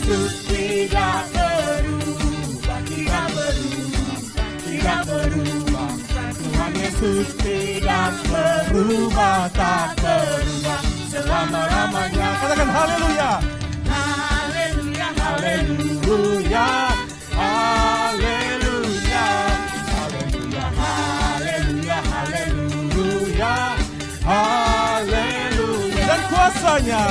Yesus tidak berubah, tidak berubah, tidak berubah. Tuhan Yesus tidak berubah, tak berubah selama-lamanya. Katakan haleluya. Haleluya, haleluya, haleluya, haleluya, haleluya, haleluya, haleluya. Dan kuasanya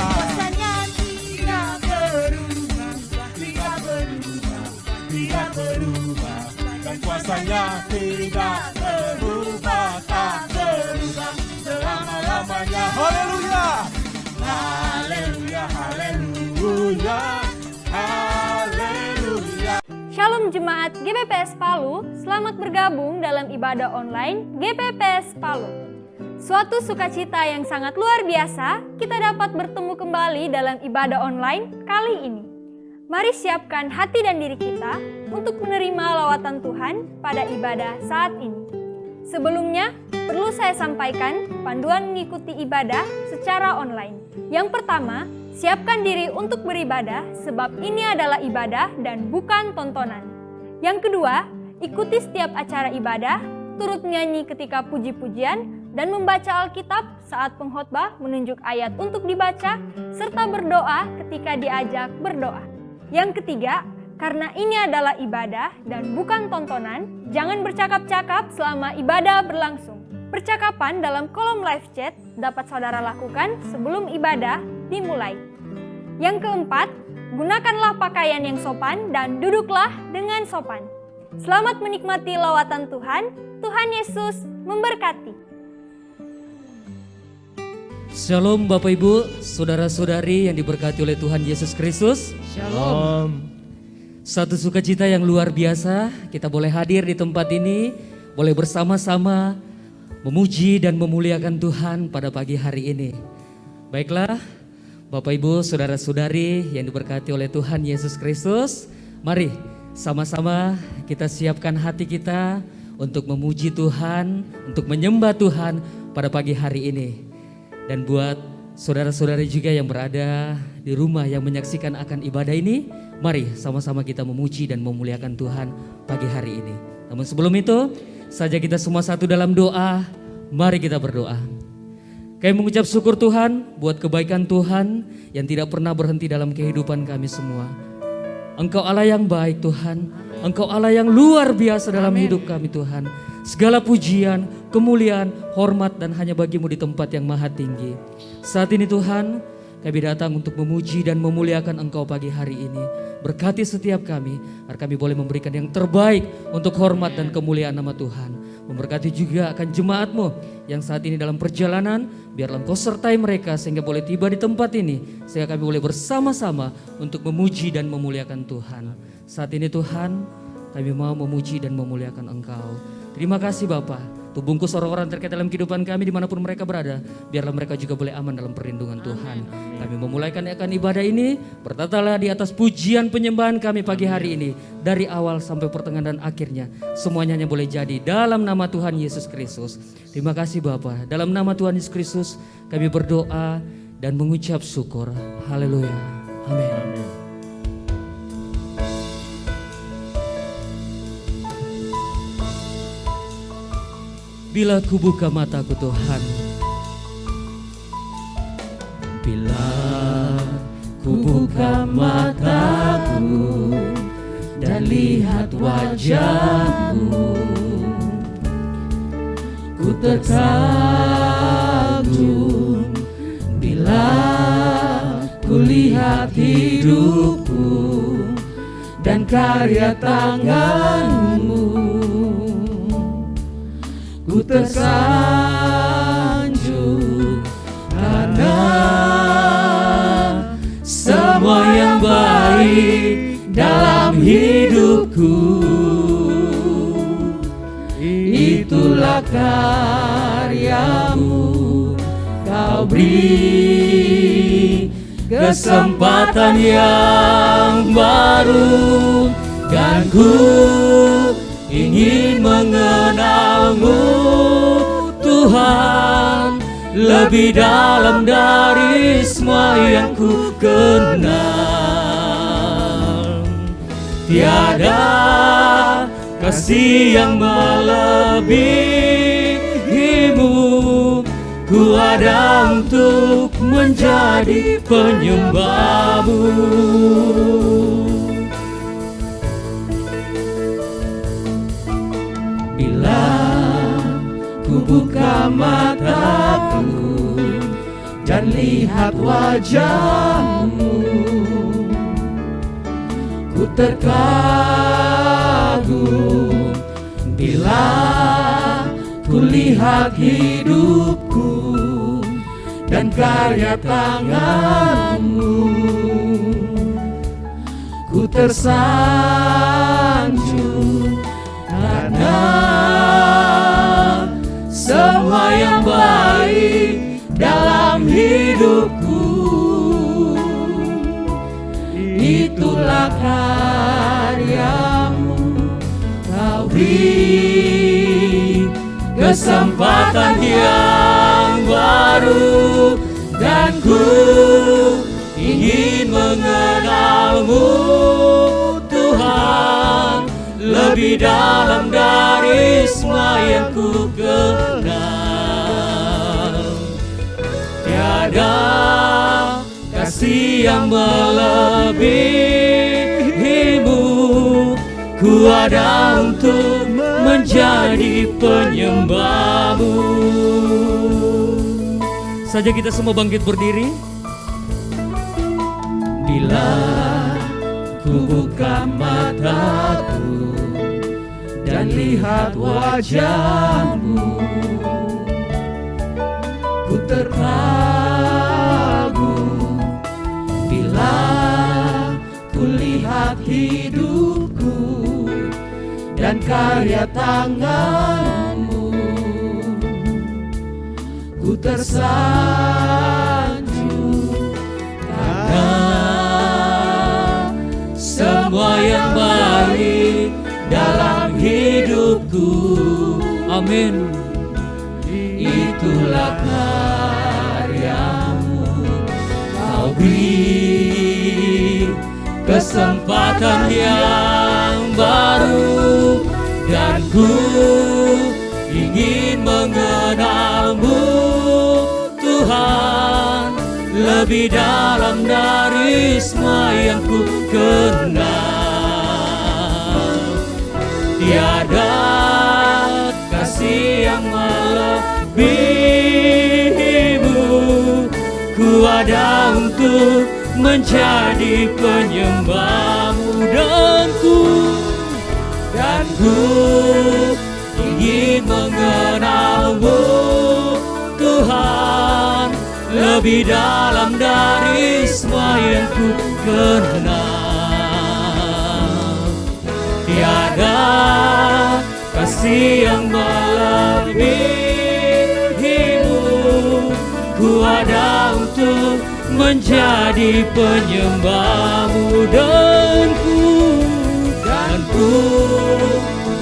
tidak berubah, tidak berubah, tidak berubah. Dan kuasanya tidak berubah, tak berubah selama-lamanya. Haleluya, haleluya, haleluya, haleluya. Shalom Jemaat GPPS Palu, selamat bergabung dalam ibadah online GPPS Palu. Suatu sukacita yang sangat luar biasa, kita dapat bertemu kembali dalam ibadah online kali ini. Mari siapkan hati dan diri kita untuk menerima lawatan Tuhan pada ibadah saat ini. Sebelumnya, perlu saya sampaikan panduan mengikuti ibadah secara online. Yang pertama, siapkan diri untuk beribadah sebab ini adalah ibadah dan bukan tontonan. Yang kedua, ikuti setiap acara ibadah, turut nyanyi ketika puji-pujian, dan membaca Alkitab saat pengkhotbah menunjuk ayat untuk dibaca, serta berdoa ketika diajak berdoa. Yang ketiga, karena ini adalah ibadah dan bukan tontonan, jangan bercakap-cakap selama ibadah berlangsung. Percakapan dalam kolom live chat dapat saudara lakukan sebelum ibadah dimulai. Yang keempat, gunakanlah pakaian yang sopan dan duduklah dengan sopan. Selamat menikmati lawatan Tuhan. Tuhan Yesus memberkati. Shalom Bapak Ibu, saudara-saudari yang diberkati oleh Tuhan Yesus Kristus. Shalom. Satu sukacita yang luar biasa, kita boleh hadir di tempat ini, boleh bersama-sama memuji dan memuliakan Tuhan pada pagi hari ini. Baiklah, Bapak Ibu, saudara-saudari yang diberkati oleh Tuhan Yesus Kristus, mari sama-sama kita siapkan hati kita untuk memuji Tuhan, untuk menyembah Tuhan pada pagi hari ini. Dan buat saudara-saudari juga yang berada di rumah yang menyaksikan akan ibadah ini, mari sama-sama kita memuji dan memuliakan Tuhan pagi hari ini. Namun sebelum itu, saja kita semua satu dalam doa, mari kita berdoa. Kami mengucap syukur Tuhan buat kebaikan Tuhan yang tidak pernah berhenti dalam kehidupan kami semua. Engkau Allah yang baik Tuhan, Engkau Allah yang luar biasa dalam hidup kami Tuhan. Segala pujian, kemuliaan, hormat dan hanya bagimu di tempat yang maha tinggi. Saat ini Tuhan, kami datang untuk memuji dan memuliakan Engkau pagi hari ini. Berkati setiap kami, agar kami boleh memberikan yang terbaik untuk hormat dan kemuliaan nama Tuhan. Memberkati juga akan jemaat-Mu yang saat ini dalam perjalanan, biarlah Engkau sertai mereka sehingga boleh tiba di tempat ini. Sehingga kami boleh bersama-sama untuk memuji dan memuliakan Tuhan. Saat ini Tuhan, kami mau memuji dan memuliakan Engkau. Terima kasih Bapa. Tuh bungkus orang-orang terkait dalam kehidupan kami dimanapun mereka berada. Biarlah mereka juga boleh aman dalam perlindungan Tuhan. Kami memulaikan akan ibadah ini. Bertatalah di atas pujian penyembahan kami pagi hari ini. Dari awal sampai pertengahan dan akhirnya. Semuanya hanya boleh jadi dalam nama Tuhan Yesus Kristus. Terima kasih Bapa. Dalam nama Tuhan Yesus Kristus kami berdoa dan mengucap syukur. Haleluya. Amin. Bila ku buka mataku Tuhan, bila ku buka mataku dan lihat wajah-Mu, ku terkagum bila ku lihat hidupku dan karya tangan-Mu. Ku tersanjung karena semua yang baik dalam hidupku, itulah karya-Mu. Kau beri kesempatan yang baru dan ku ingin mengenal-Mu Tuhan lebih dalam dari semua yang ku kenal. Tiada kasih yang melebihimu. Ku ada untuk menjadi penyembahmu. Bila ku buka mataku dan lihat wajahmu, ku terkagum. Bila ku lihat hidupku dan karya tanganmu, ku tersanjung karena semua yang baik dalam hidupku itulah karyamu. Kau beri kesempatan yang baru dan ku ingin mengenalmu Tuhan lebih dalam dari semua yang ku kenal. Tiada kasih yang melebihimu. Ku ada untuk menjadi penyembahmu. Saja kita semua bangkit berdiri. Bila ku buka mataku dan lihat wajahmu, ku terkagum. Bila ku lihat hidupku dan karya tanganmu, ku tersanjung karena semua yang baik dalam hidupku. Amin. Itulah karyamu. Kau beri kesempatan yang baru dan ku ingin mengenalmu Tuhan lebih dalam dari semua yang ku kenal. Tiada kasih yang melebihimu. Ku ada untuk menjadi penyembahmu dan ku ingin mengenalmu Tuhan lebih dalam dari semua yang ku kenal. Tiada kasih yang melebihimu. Ku ada untuk menjadi penyembahmu dan ku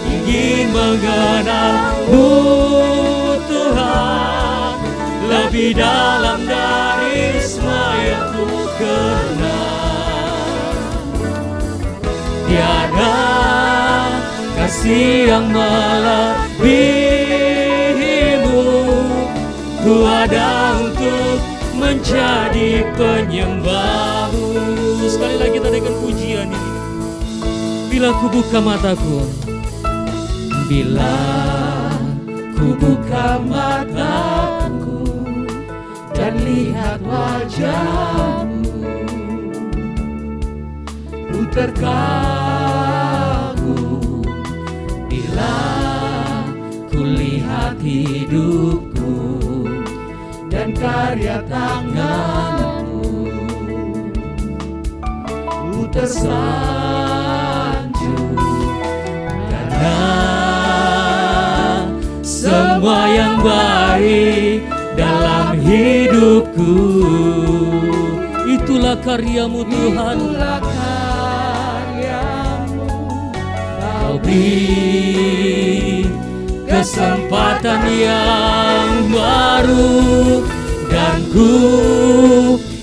ingin mengenalmu Tuhan lebih dalam dari semua yang ku kenal. Tiada kasih yang melebihimu. Ku ada untuk menjadi penyembahmu. Sekali lagi kita dengan pujian ini. Bila ku buka mataku, bila ku buka mataku dan lihat wajahmu, ku terkagum. Bila ku lihat hidupku dan karya tanganmu, ku tersanjung karena semua yang baik dalam hidupku itulah karyamu Tuhan. Itulah karyamu. Kau beri kesempatan yang baru dan ku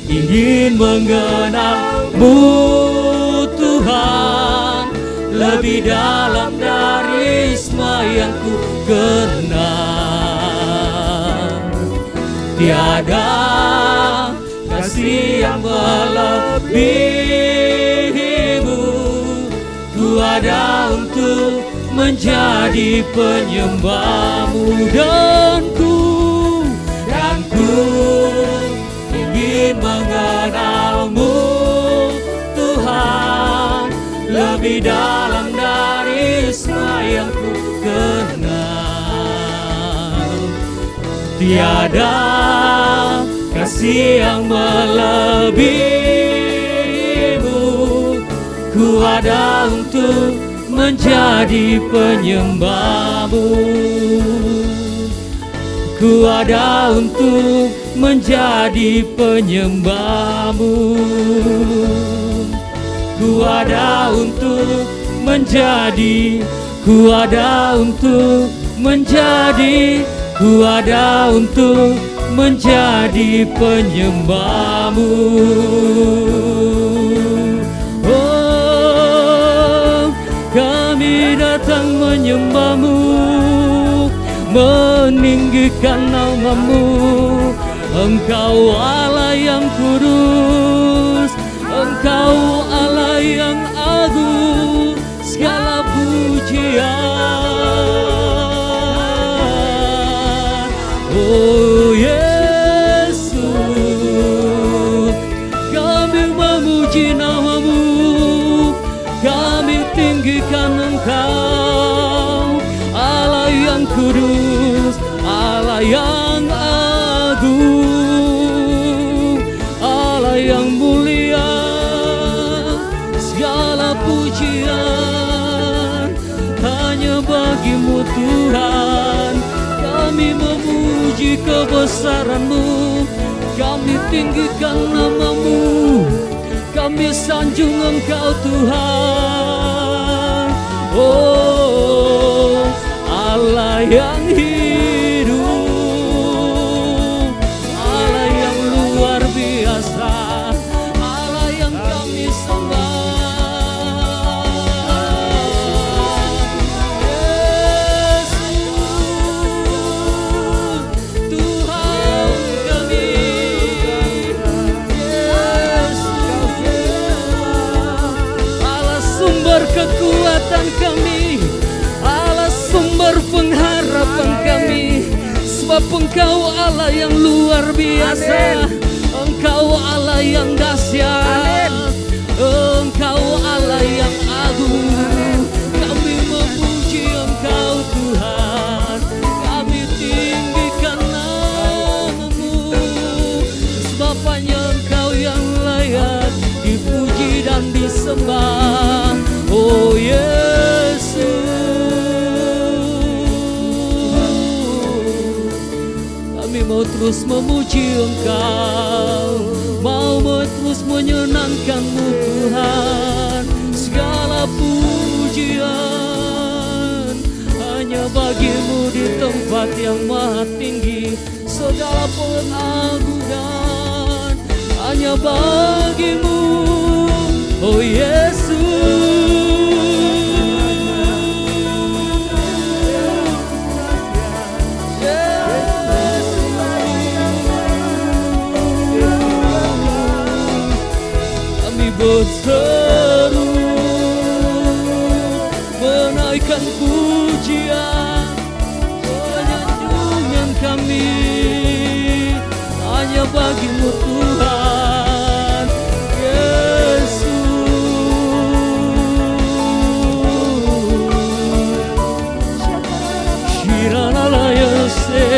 ingin mengenalmu Tuhan lebih dalam dari semua yang ku kenal. Tiada kasih yang melebihimu. Ku ada untuk menjadi penyembahmu, dan ku ingin mengenalmu Tuhan, lebih dalam dari semua yang ku kenal. Tiada kasih yang melebihimu. Ku ada untuk menjadi penyembahmu. Ku ada untuk menjadi penyembahmu. Ku ada untuk menjadi, ku ada untuk menjadi, ku ada untuk menjadi penyembahmu. Oh, kami datang menyembahmu, meninggikan namamu. Engkau Allah yang kudus, Engkau Allah yang agung, segala pujian. Oh Yesus, kami memuji namamu, kami tinggikan Engkau, Allah yang kudus, Allah yang agung, Allah yang mulia, segala pujian hanya bagimu Tuhan. Kami memuji kebesaran-Mu, kami tinggikan namamu, kami sanjung Engkau Tuhan. Oh Allah yang hidup, Allah yang luar biasa, Allah yang kami sembah. Kekuatan kami, Allah sumber pengharapan kami, sebab Engkau Allah yang luar biasa. Amin. Engkau Allah yang dahsyat. Engkau Allah yang agung. Kami memuji Engkau Tuhan, kami tinggikan namamu, sebab hanya Engkau yang layak dipuji dan disembah. Oh Yesus, kami mau terus memuji Engkau, mau terus menyenangkan-Mu Tuhan. Segala pujian hanya bagi-Mu di tempat yang maha tinggi. Segala pengagungan hanya bagi-Mu, oh Yesus. Berseru menaikkan pujian, penyanjungan kami hanya bagi-Mu Tuhan Yesus. Shiralala yose,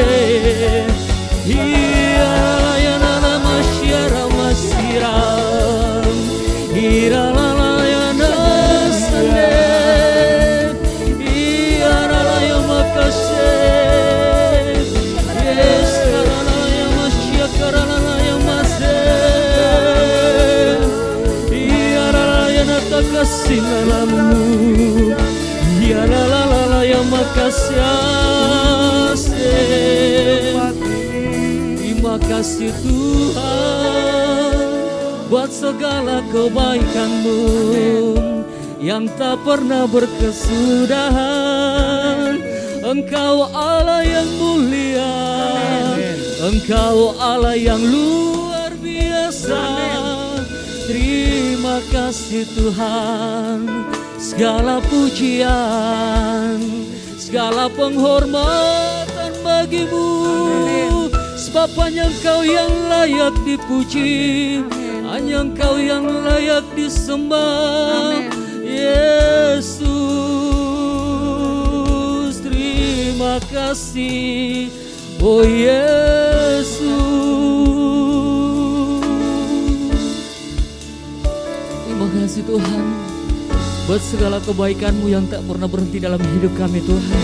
hialala masyara masira. Iralayana sane, iralayana makashe, yes karalaya masya karalaya mase, iralayana takasinalamu, iralayana makasyase. Terima kasih Tuhan buat segala kebaikan-Mu yang tak pernah berkesudahan. Engkau Allah yang mulia, Engkau Allah yang luar biasa. Terima kasih Tuhan, segala pujian, segala penghormatan bagimu. Sebab hanya Engkau yang layak dipuji, hanya Engkau yang layak disembah. Yesus, terima kasih, oh Yesus. Terima kasih Tuhan buat segala kebaikan-Mu yang tak pernah berhenti dalam hidup kami Tuhan.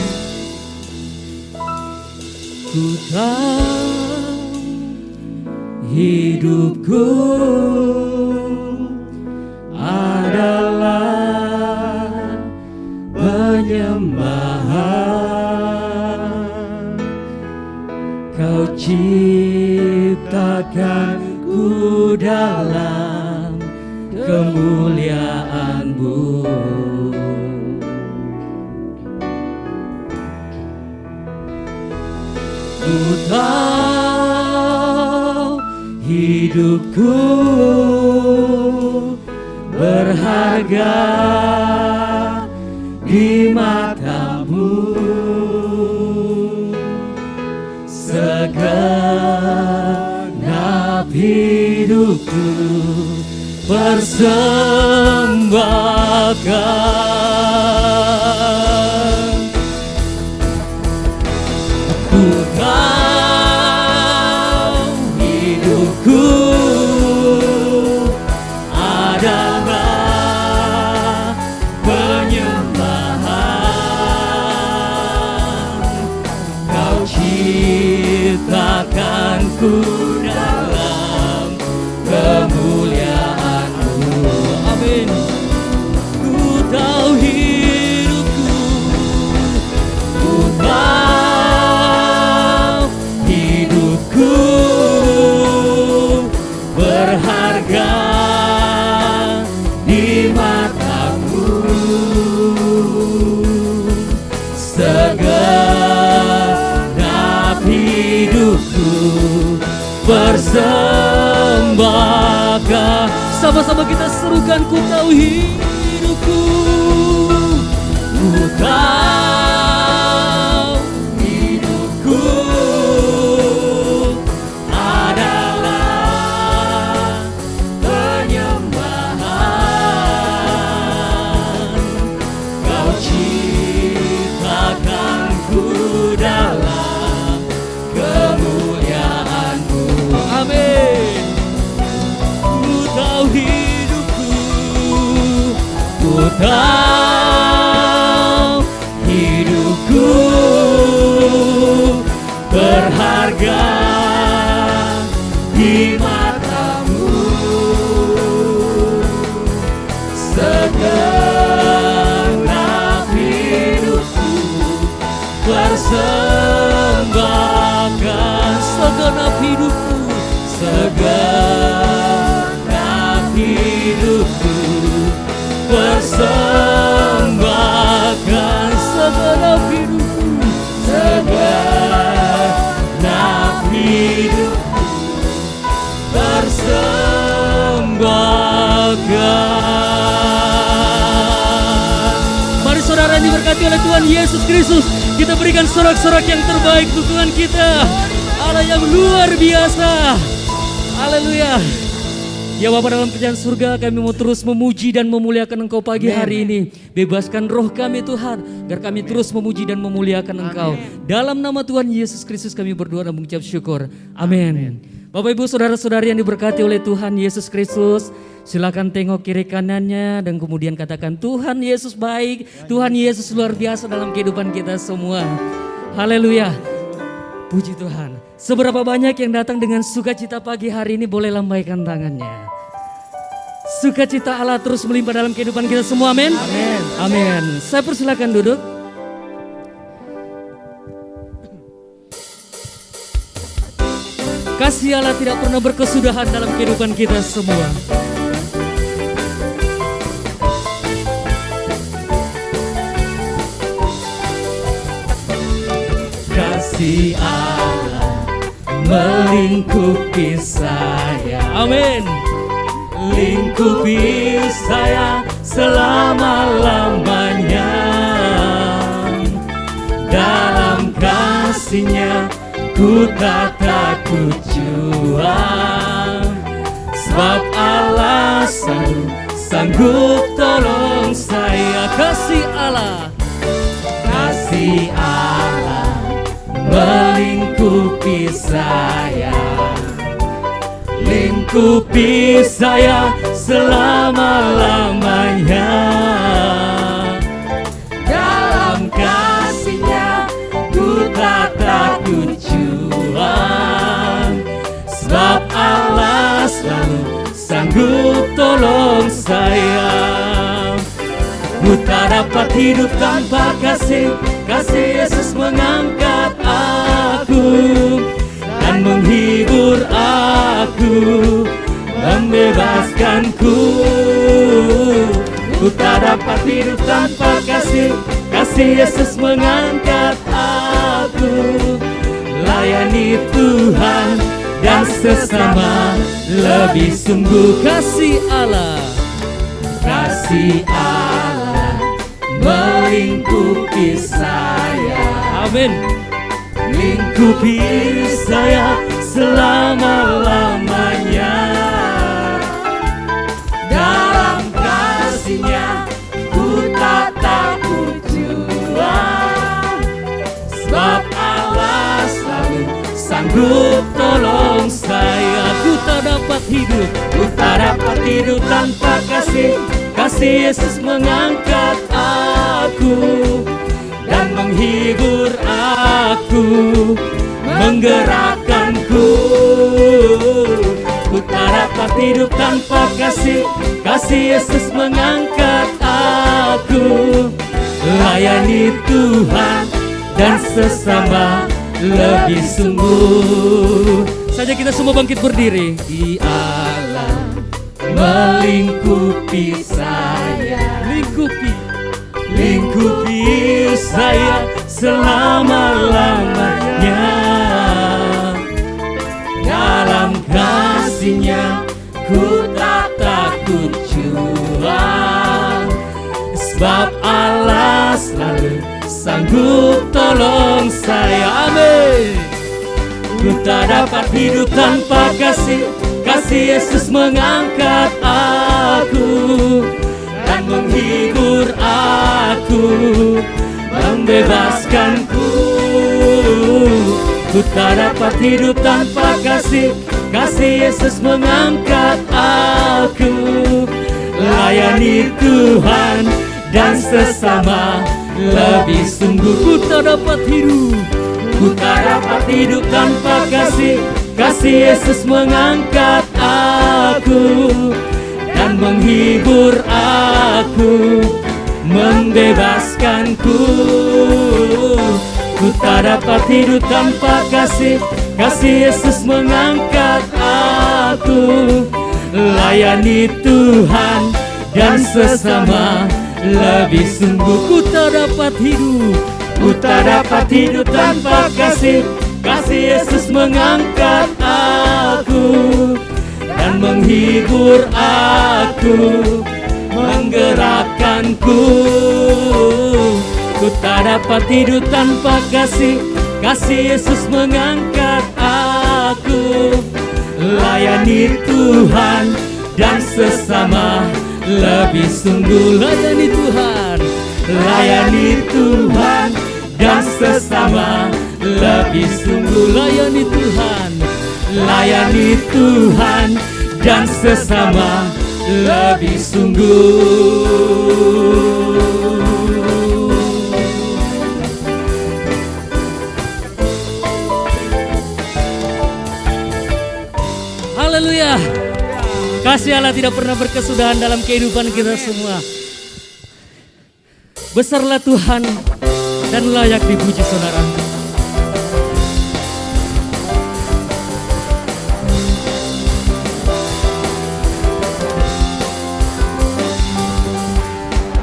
Ku tahu hidupku adalah penyembahan. Kau ciptakanku dalam kemuliaan-Mu. Ku tahu hidupku berharga di mata-Mu. Segenap hidupku persembahkan. Ku tahu hidupku adalah penyembahan. Kau ciptakanku dalam kemuliaan-Mu. Amin. Ku tahu hidupku, ku tahu hidupku berharga di mata-Mu. Segenap hidupku persembahkan. Sama-sama kita serukan, ku tahu hidupku, ku tahu hidupku adalah penyembahan. Kau ciptakanku dalam kemuliaan-Mu. Amin. Ku tahu hidupku, ku tahu hidupku berharga di mata-Mu. Segenap hidupku persembahkan. Segenap hidupku, segenap hidupku persembahkan. Segenap hidupku, segenap hidupku persembahkan. Mari saudara diberkati oleh Tuhan Yesus Kristus. Kita berikan sorak-sorak yang terbaik untuk Tuhan kita, Allah yang luar biasa. Haleluya. Ya Bapa dalam kerajaan surga, kami mau terus memuji dan memuliakan Engkau pagi hari ini. Bebaskan roh kami Tuhan, agar kami terus memuji dan memuliakan Engkau. Dalam nama Tuhan Yesus Kristus kami berdoa dan mengucap syukur. Amin. Bapak Ibu saudara-saudari yang diberkati oleh Tuhan Yesus Kristus, silakan tengok kiri kanannya dan kemudian katakan, Tuhan Yesus baik, Tuhan Yesus luar biasa dalam kehidupan kita semua. Haleluya. Puji Tuhan. Seberapa banyak yang datang dengan sukacita pagi hari ini, boleh lambaikan tangannya. Sukacita Allah terus melimpah dalam kehidupan kita semua, amin. Amin. Amin. Saya persilakan duduk. Kasih Allah tidak pernah berkesudahan dalam kehidupan kita semua. kasih Allah melingkupi saya. Amin. Lingkupi saya selama-lamanya. Dalam kasih-Nya ku tak takut jua, sebab Allah sanggup tolong saya. Kasih Allah melingkupi saya, lingkupi saya selama-lamanya. Dalam kasih-Nya ku tak takut jua, sebab Allah sanggup tolong saya. Ku tak dapat hidup tanpa kasih Yesus mengangkat aku dan menghibur aku, membebaskanku. Ku tak dapat hidup tanpa kasih Yesus mengangkat aku, layani Tuhan dan sesama lebih sungguh. Kasih Allah melingkupi saya. Amin. Lingkupi saya selama-lamanya. Dalam kasih-Nya ku tak takut jua, sebab Allah sanggup tolong saya. Ku tak dapat hidup tanpa kasih Yesus mengangkat aku dan menghibur aku, menggerakkanku. Ku tak dapat hidup tanpa kasih Yesus mengangkat aku, layani Tuhan dan sesama lebih sungguh. Saja kita semua bangkit berdiri. Allah melingkupi saya, lingkupi saya selama-lamanya. Dalam kasih-Nya ku tak takut jua, sebab Allah sanggup tolong saya. Amin. Ku tak dapat hidup tanpa kasih Yesus mengangkat aku dan menghibur aku, membebaskanku. Ku tak dapat hidup tanpa kasih Yesus mengangkat aku, layani Tuhan dan sesama lebih sungguh. Ku tak dapat hidup tanpa kasih Yesus mengangkat aku dan menghibur aku, membebaskanku. Ku tak dapat hidup tanpa kasih Yesus mengangkat aku, layani Tuhan dan sesama lebih sungguh. Ku tak dapat hidup tanpa kasih Yesus mengangkat aku dan menghibur aku, menggerakkanku. Ku tak dapat hidup tanpa kasih Yesus mengangkat aku, layani Tuhan dan sesama lebih sungguh. Layani Tuhan dan sesama lebih sungguh. Layani Tuhan dan sesama lebih sungguh. Haleluya. Kasih Allah tidak pernah berkesudahan dalam kehidupan kita semua. Besarlah Tuhan dan layak dipuji, saudara.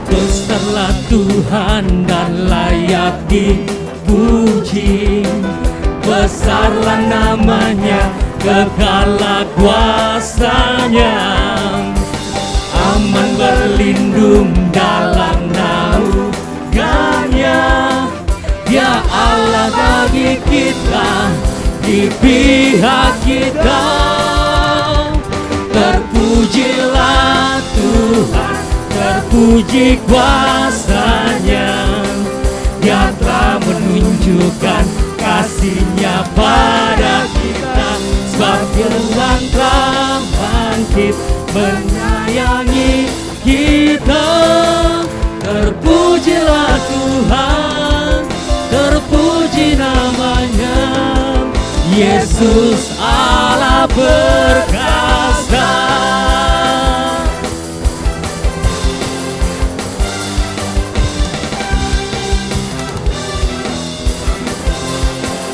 Besarlah Tuhan dan layak dipuji, besarlah namanya, kekallah kuasanya. Aman berlindung dalam naungannya. Ya Allah bagi kita, di pihak kita. Terpujilah Tuhan, terpuji kuasanya. Dia telah menunjukkan kasih-Nya pada kita, sebab Tuhan telah bangkit menyayangi kita. Terpujilah Tuhan, terpuji namanya, Yesus Allah perkasa.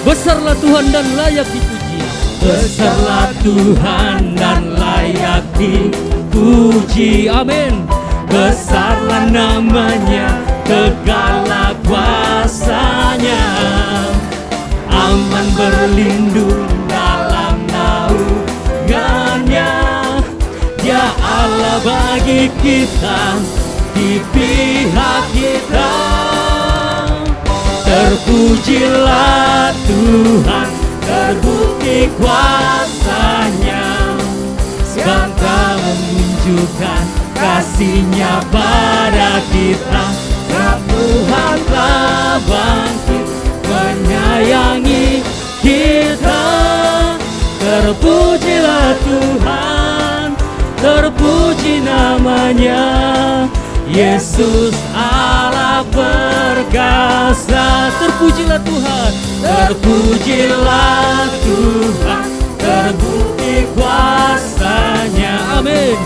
Besarlah Tuhan dan layak dipuji. Besarlah Tuhan dan layak dipuji. Amin. Besarlah namanya, kekallah kuasanya. Aman berlindung dalam naungannya. Ya Allah bagi kita, di pihak kita. Terpujilah Tuhan, terbukti kuasanya. Sebab Dia menunjukkan kasih-Nya pada kita. Sebab Tuhan telah bangkit menyayangi kita. Terpujilah Tuhan, terpuji namanya, Yesus Allah perkasa. Terpujilah Tuhan, terpujilah Tuhan, terbukti kuasanya. Amin.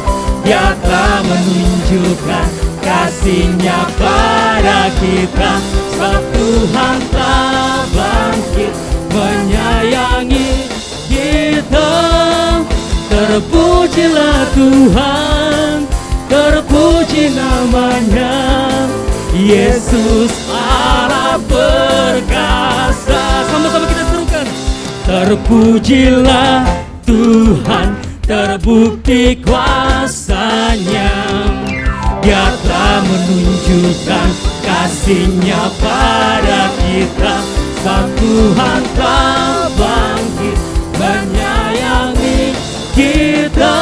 Dia telah menunjukkan kasih-Nya pada kita. Sebab Tuhan telah bangkit menyayangi kita. Terpujilah Tuhan, terpuji namanya, Yesus Allah perkasa. Sama-sama kita serukan. Terpujilah Tuhan, terbukti kuasanya. Dia telah menunjukkan kasih-Nya pada kita. Sebab Tuhan telah bangkit menyayangi kita.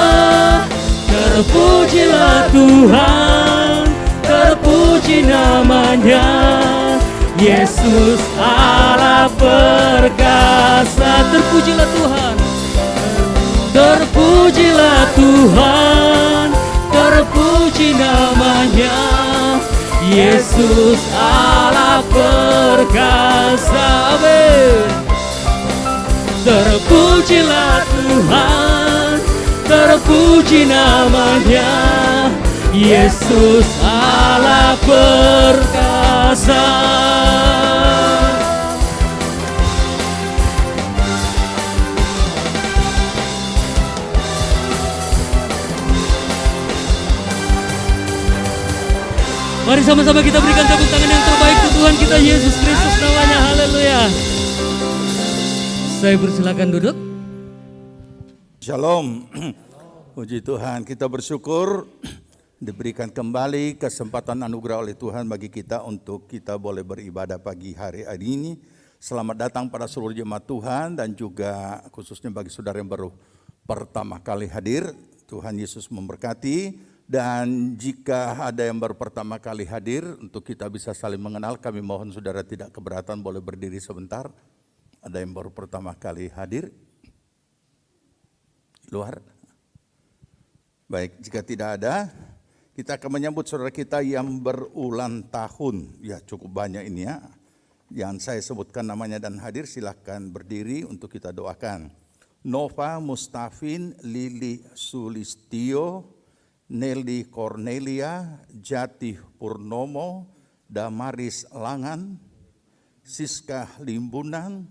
Terpujilah Tuhan, terpuji namanya, Yesus Allah perkasa. Terpujilah Tuhan, terpujilah Tuhan, terpuji namanya, Yesus Allah perkasa. Amin. Terpujilah Tuhan, terpuji namanya, Yesus Allah perkasa. Mari sama-sama kita berikan tepuk tangan yang terbaik untuk Tuhan kita Yesus Kristus namanya. Haleluya. Saya persilakan duduk. Shalom. Puji Tuhan, kita bersyukur diberikan kembali kesempatan anugerah oleh Tuhan bagi kita untuk kita boleh beribadah pagi hari ini. Selamat datang pada seluruh jemaat Tuhan dan juga khususnya bagi saudara yang baru pertama kali hadir. Tuhan Yesus memberkati. Dan jika ada yang baru pertama kali hadir, untuk kita bisa saling mengenal, kami mohon saudara tidak keberatan boleh berdiri sebentar. Ada yang baru pertama kali hadir? Luar? Baik, jika tidak ada, kita akan menyambut saudara kita yang berulang tahun. Ya, cukup banyak ini ya. Yang saya sebutkan namanya dan hadir, silakan berdiri untuk kita doakan. Nova Mustafin, Lili Sulistio, Nelly Cornelia, Jati Purnomo, Damaris Langan, Siska Limbunan,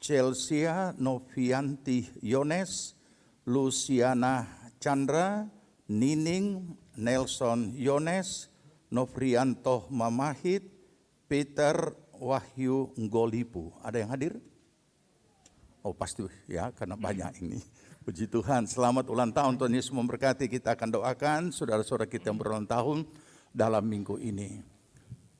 Chelsea Novianti Yones, Luciana Chandra, Nining, Nelson Yones, Novrianto Mamahit, Peter Wahyu Ngolipu. Ada yang hadir? Oh pasti ya, karena banyak ini. Puji Tuhan, selamat ulang tahun. Tuhan Yesus memberkati. Kita akan doakan saudara-saudara kita yang berulang tahun dalam minggu ini.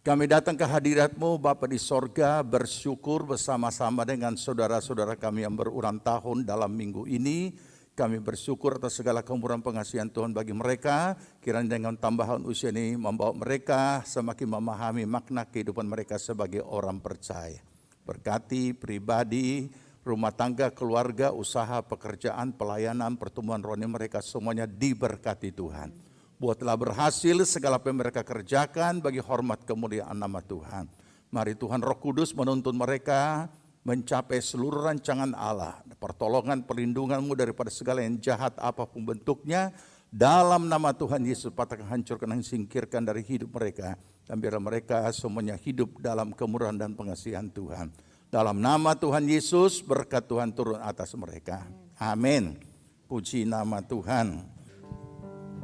Kami datang ke hadirat-Mu Bapa di sorga, bersyukur bersama-sama dengan saudara-saudara kami yang berulang tahun dalam minggu ini. Kami bersyukur atas segala kemurahan pengasihan Tuhan bagi mereka. Kiranya dengan tambahan usia ini membawa mereka semakin memahami makna kehidupan mereka sebagai orang percaya. Berkati pribadi, rumah tangga, keluarga, usaha, pekerjaan, pelayanan, pertumbuhan rohani mereka semuanya diberkati Tuhan. Buatlah berhasil segala apa yang mereka kerjakan bagi hormat kemuliaan nama Tuhan. Mari Tuhan Roh Kudus menuntun mereka mencapai seluruh rancangan Allah. Pertolongan, perlindungan-Mu daripada segala yang jahat apapun bentuknya. Dalam nama Tuhan Yesus patahkan, hancurkan dan singkirkan dari hidup mereka. Dan biar mereka semuanya hidup dalam kemurahan dan pengasihan Tuhan. Dalam nama Tuhan Yesus berkat Tuhan turun atas mereka. Amin. Puji nama Tuhan.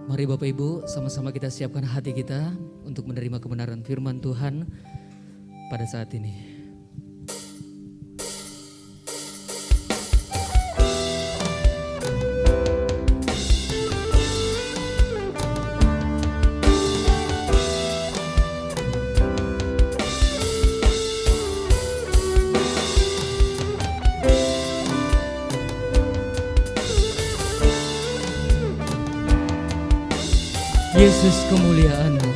Mari Bapak Ibu, sama-sama kita siapkan hati kita untuk menerima kebenaran firman Tuhan pada saat ini. Yesus kemuliaan-Mu.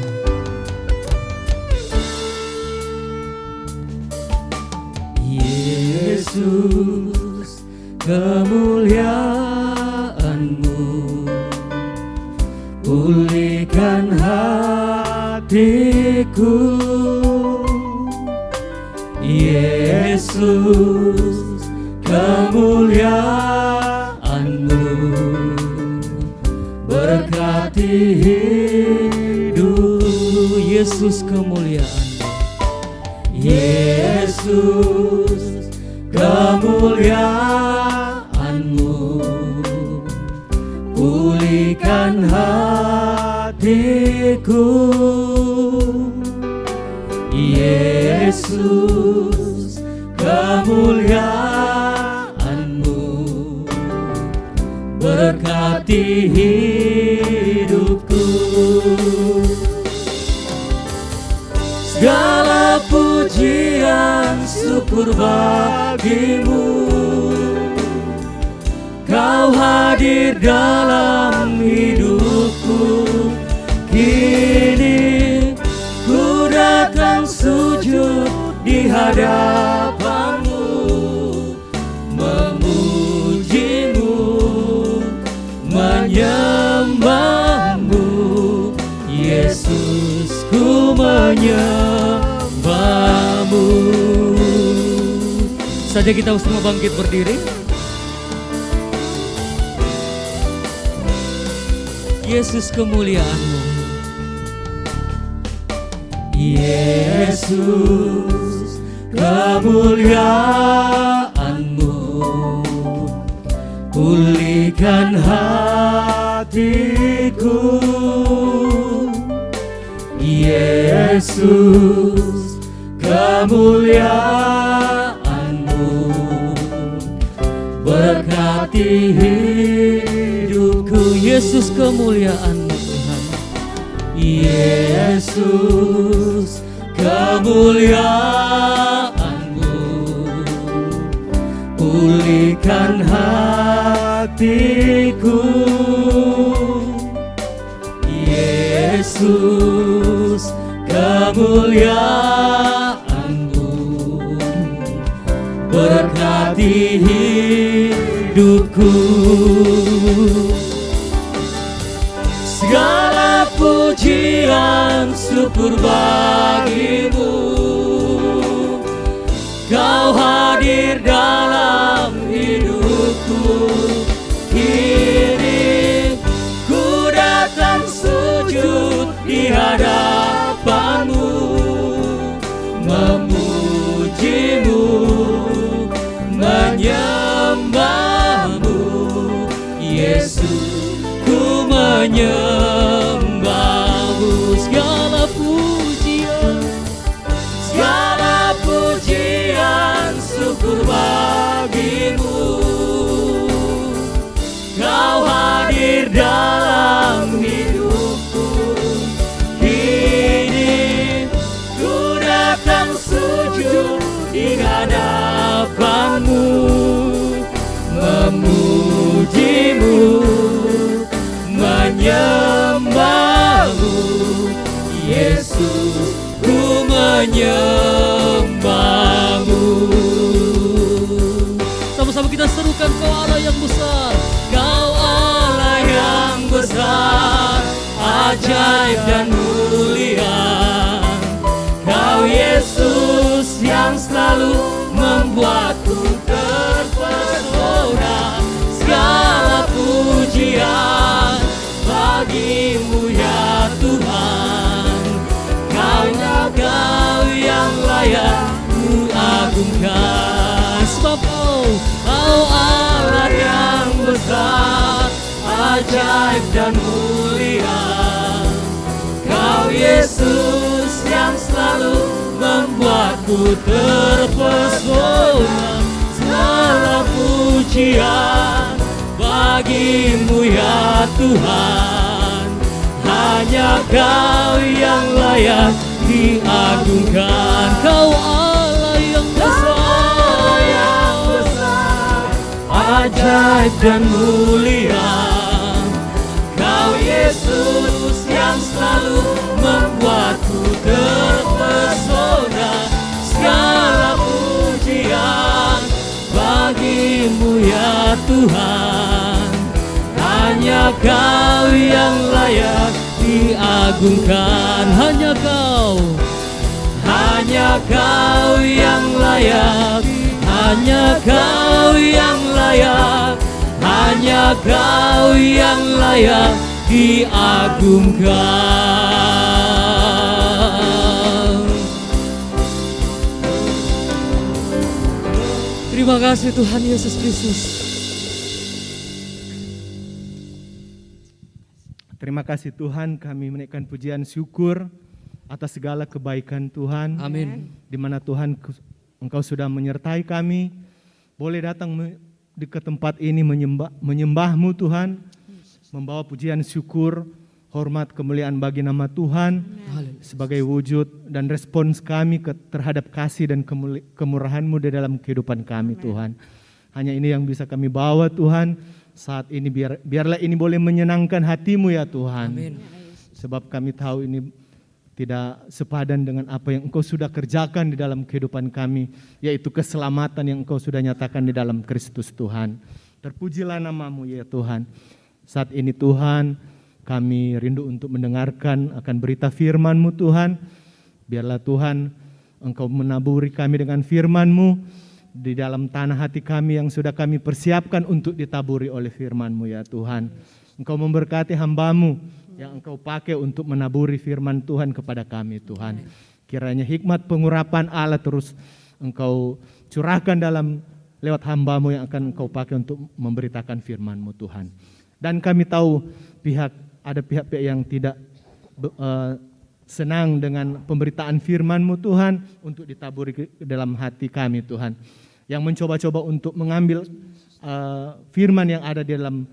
Yesus kemuliaan-Mu, pulihkan hatiku. Yesus kemuliaan-Mu, berkati hidup. Yesus kemuliaan-Mu, Yesus kemuliaan-Mu, pulihkan hatiku. Yesus kemuliaan-Mu, berkati hidupku. Segala pujian syukur bagi-Mu, Kau hadir dalam hidupku. Kini ku datang sujud di hadapan-Mu, memuji-Mu, menyembah-Mu. Yesus, ku menyembah-Mu. Saja kita semua bangkit berdiri. Yesus kemuliaan-Mu, Yesus kemuliaan-Mu, pulihkan hatiku. Yesus kemuliaan-Mu, berkati hidupku. Yesus kemuliaan-Mu Tuhan. Yesus kemuliaan-Mu, pulihkan hatiku. Yesus kemuliaan-Mu, berkati hidupku. Segala pujian syukur bagi-Mu, Kau hadir dalam hidupku. Kini ku datang sujud di hadapan-Mu, memuji-Mu, menyembah-Mu. Yesus, ku menyembah-Mu. Segala pujian syukur bagi-Mu, hadapanmu, memujimu, menyembahmu, Yesus, ku menyembahmu. Sama-sama kita serukan, Kau Allah yang besar, Kau Allah yang besar, ajaib dan mulia. Kau Yesus yang selalu membuatku terpesona. Segala pujian bagimu ya Tuhan. Hanya Kau yang layak ku agungkan. Sebab Kau Allah yang besar, ajaib dan mulia. Kau Yesus yang selalu membuatku terpesona. Segala pujian bagimu ya Tuhan. Hanya Kau yang layak diagungkan. Kau Allah yang besar, ajaib dan mulia. Kau Yesus yang selalu membuatku terpesona. Segala pujian bagimu ya Tuhan. Hanya Kau yang layak diagungkan. Hanya Kau yang layak. Hanya Kau yang layak. Hanya Kau yang layak diagungkan. Terima kasih Tuhan Yesus Kristus. Terima kasih Tuhan, kami menaikkan pujian syukur atas segala kebaikan Tuhan. Amin. Di mana Tuhan Engkau sudah menyertai kami. Boleh datang ke tempat ini menyembah-Mu Tuhan. Membawa pujian syukur, hormat, kemuliaan bagi nama Tuhan. Sebagai wujud dan respons kami terhadap kasih dan kemurahan-Mu di dalam kehidupan kami Tuhan. Hanya ini yang bisa kami bawa Tuhan. Saat ini biarlah ini boleh menyenangkan hati-Mu ya Tuhan. Amin. Sebab kami tahu ini tidak sepadan dengan apa yang Engkau sudah kerjakan di dalam kehidupan kami, yaitu keselamatan yang Engkau sudah nyatakan di dalam Kristus Tuhan. Terpujilah nama-Mu ya Tuhan. Saat ini Tuhan, kami rindu untuk mendengarkan akan berita firman-Mu Tuhan. Biarlah Tuhan Engkau menaburi kami dengan firman-Mu di dalam tanah hati kami yang sudah kami persiapkan untuk ditaburi oleh firman-Mu ya Tuhan. Engkau memberkati hamba-Mu yang Engkau pakai untuk menaburi firman Tuhan kepada kami Tuhan. Kiranya hikmat pengurapan Allah terus Engkau curahkan lewat hamba-Mu yang akan Engkau pakai untuk memberitakan firman-Mu Tuhan. Dan kami tahu ada pihak-pihak yang tidak senang dengan pemberitaan firman-Mu Tuhan untuk ditaburi ke dalam hati kami Tuhan. Yang mencoba-coba untuk mengambil firman yang ada di dalam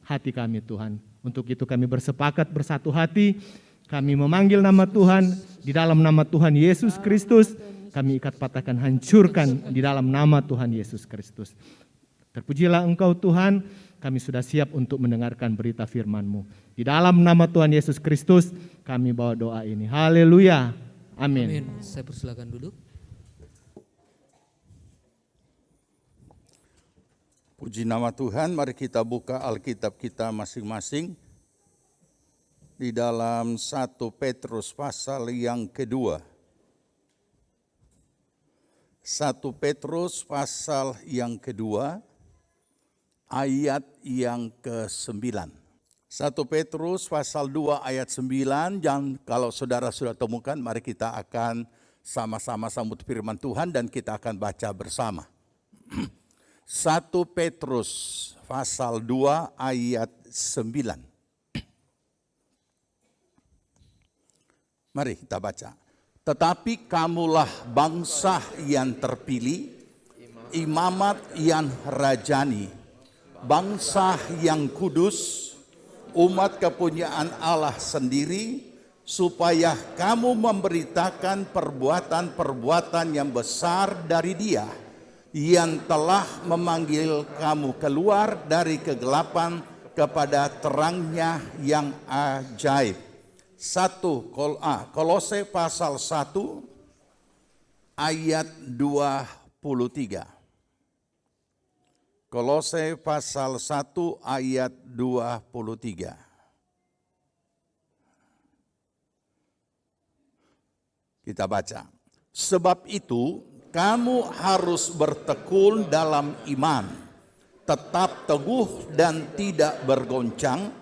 hati kami Tuhan. Untuk itu kami bersepakat bersatu hati, kami memanggil nama Tuhan, di dalam nama Tuhan Yesus Kristus, kami ikat patahkan, hancurkan di dalam nama Tuhan Yesus Kristus. Terpujilah Engkau Tuhan, kami sudah siap untuk mendengarkan berita firman-Mu. Di dalam nama Tuhan Yesus Kristus, kami bawa doa ini. Haleluya. Amin. Saya persilakan duduk. Puji nama Tuhan, mari kita buka Alkitab kita masing-masing di dalam 1 Petrus pasal yang kedua. 1 Petrus pasal yang kedua, ayat yang ke-9. 1 Petrus pasal 2 ayat 9, dan kalau saudara sudah temukan, mari kita akan sama-sama sambut firman Tuhan dan kita akan baca bersama. 1 Petrus pasal 2 ayat 9. Mari kita baca. Tetapi kamulah bangsa yang terpilih, imamat yang rajani, bangsa yang kudus, umat kepunyaan Allah sendiri, supaya kamu memberitakan perbuatan-perbuatan yang besar dari Dia yang telah memanggil kamu keluar dari kegelapan kepada terangnya yang ajaib. Kolose pasal 1 ayat 23. Kolose pasal 1 ayat 23. Kita baca. Sebab itu kamu harus bertekun dalam iman, tetap teguh dan tidak bergoncang,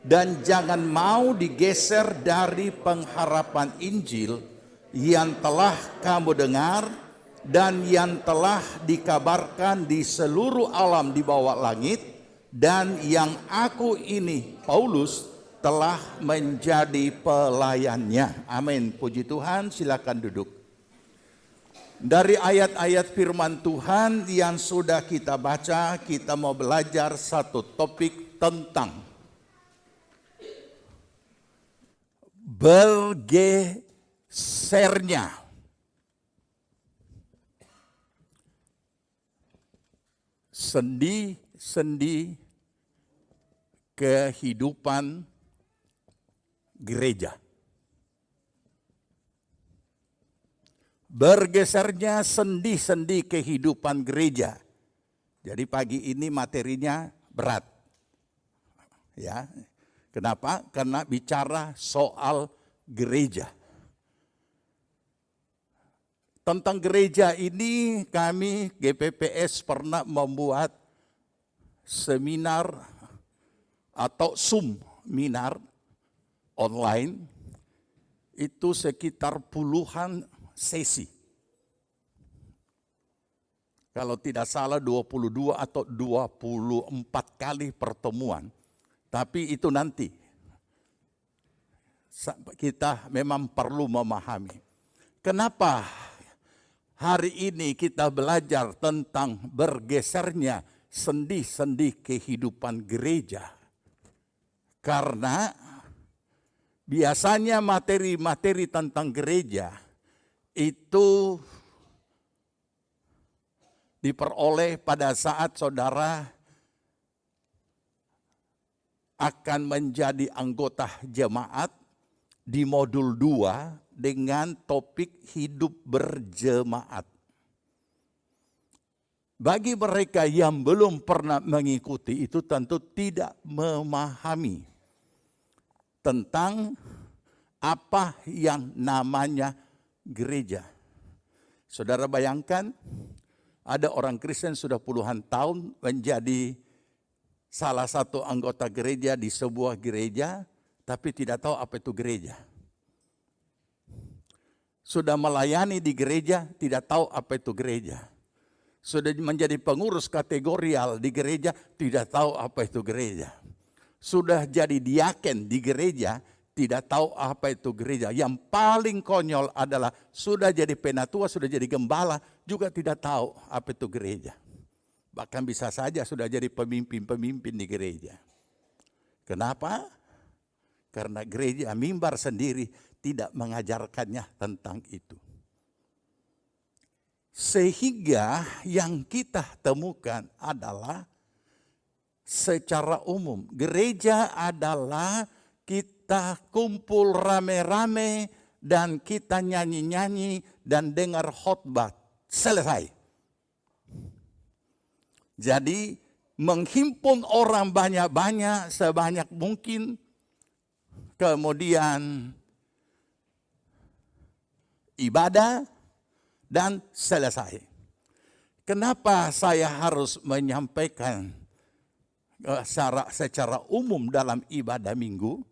dan jangan mau digeser dari pengharapan Injil yang telah kamu dengar dan yang telah dikabarkan di seluruh alam di bawah langit, dan yang aku ini, Paulus, telah menjadi pelayannya. Amin. Puji Tuhan, silakan duduk. Dari ayat-ayat firman Tuhan yang sudah kita baca, kita mau belajar satu topik tentang bergesernya sendi-sendi kehidupan gereja. Bergesernya sendi-sendi kehidupan gereja. Jadi pagi ini materinya berat. Ya. Kenapa? Karena bicara soal gereja. Tentang gereja ini kami GPPS pernah membuat seminar atau seminar online, itu sekitar puluhan sesi. Kalau tidak salah 22 atau 24 kali pertemuan. Tapi itu nanti kita memang perlu memahami. Kenapa hari ini kita belajar tentang bergesernya sendi-sendi kehidupan gereja? Karena biasanya materi-materi tentang gereja itu diperoleh pada saat saudara akan menjadi anggota jemaat di modul 2 dengan topik hidup berjemaat. Bagi mereka yang belum pernah mengikuti itu tentu tidak memahami tentang apa yang namanya gereja. Saudara bayangkan ada orang Kristen sudah puluhan tahun menjadi salah satu anggota gereja di sebuah gereja, tapi tidak tahu apa itu gereja. Sudah melayani di gereja, tidak tahu apa itu gereja. Sudah menjadi pengurus kategorial di gereja, tidak tahu apa itu gereja. Sudah jadi diaken di gereja, tidak tahu apa itu gereja. Yang paling konyol adalah sudah jadi penatua, sudah jadi gembala, juga tidak tahu apa itu gereja. Bahkan bisa saja sudah jadi pemimpin-pemimpin di gereja. Kenapa? Karena gereja mimbar sendiri tidak mengajarkannya tentang itu. Sehingga yang kita temukan adalah secara umum gereja adalah kita kumpul rame-rame dan kita nyanyi-nyanyi dan dengar khotbah. Selesai. Jadi menghimpun orang banyak-banyak sebanyak mungkin, kemudian ibadah dan selesai. Kenapa saya harus menyampaikan secara umum dalam ibadah minggu?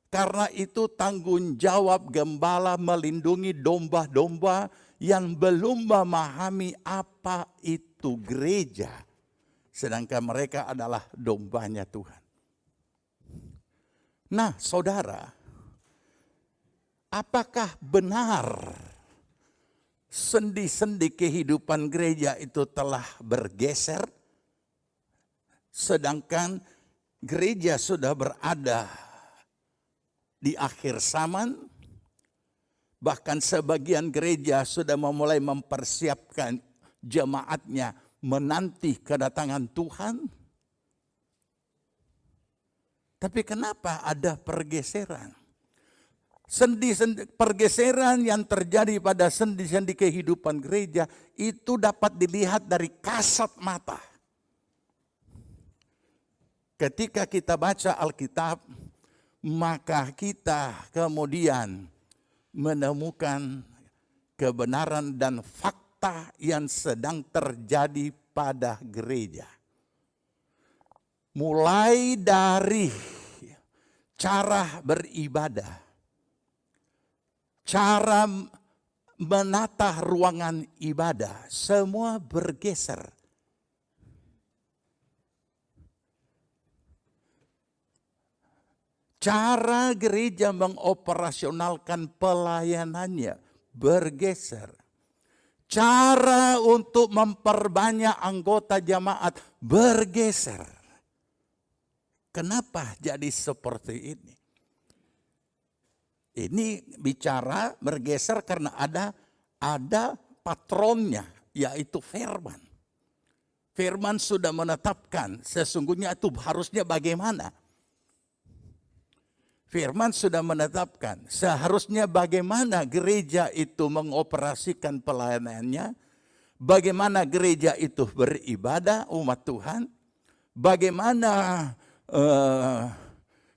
Karena itu tanggung jawab gembala melindungi domba-domba yang belum memahami apa itu gereja. Sedangkan mereka adalah dombanya Tuhan. Nah, saudara, apakah benar sendi-sendi kehidupan gereja itu telah bergeser? Sedangkan gereja sudah berada di akhir zaman, bahkan sebagian gereja sudah memulai mempersiapkan jemaatnya menanti kedatangan Tuhan. Tapi kenapa ada pergeseran? Sendi-sendi pergeseran yang terjadi pada sendi-sendi kehidupan gereja itu dapat dilihat dari kasat mata. Ketika kita baca Alkitab, maka kita kemudian menemukan kebenaran dan fakta yang sedang terjadi pada gereja. Mulai dari cara beribadah, cara menata ruangan ibadah, semua bergeser. Cara gereja mengoperasionalkan pelayanannya bergeser. Cara untuk memperbanyak anggota jemaat bergeser. Kenapa jadi seperti ini? Ini bicara bergeser karena ada patronnya, yaitu firman. Firman sudah menetapkan sesungguhnya itu harusnya bagaimana. Firman sudah menetapkan seharusnya bagaimana gereja itu mengoperasikan pelayanannya, bagaimana gereja itu beribadah umat Tuhan, bagaimana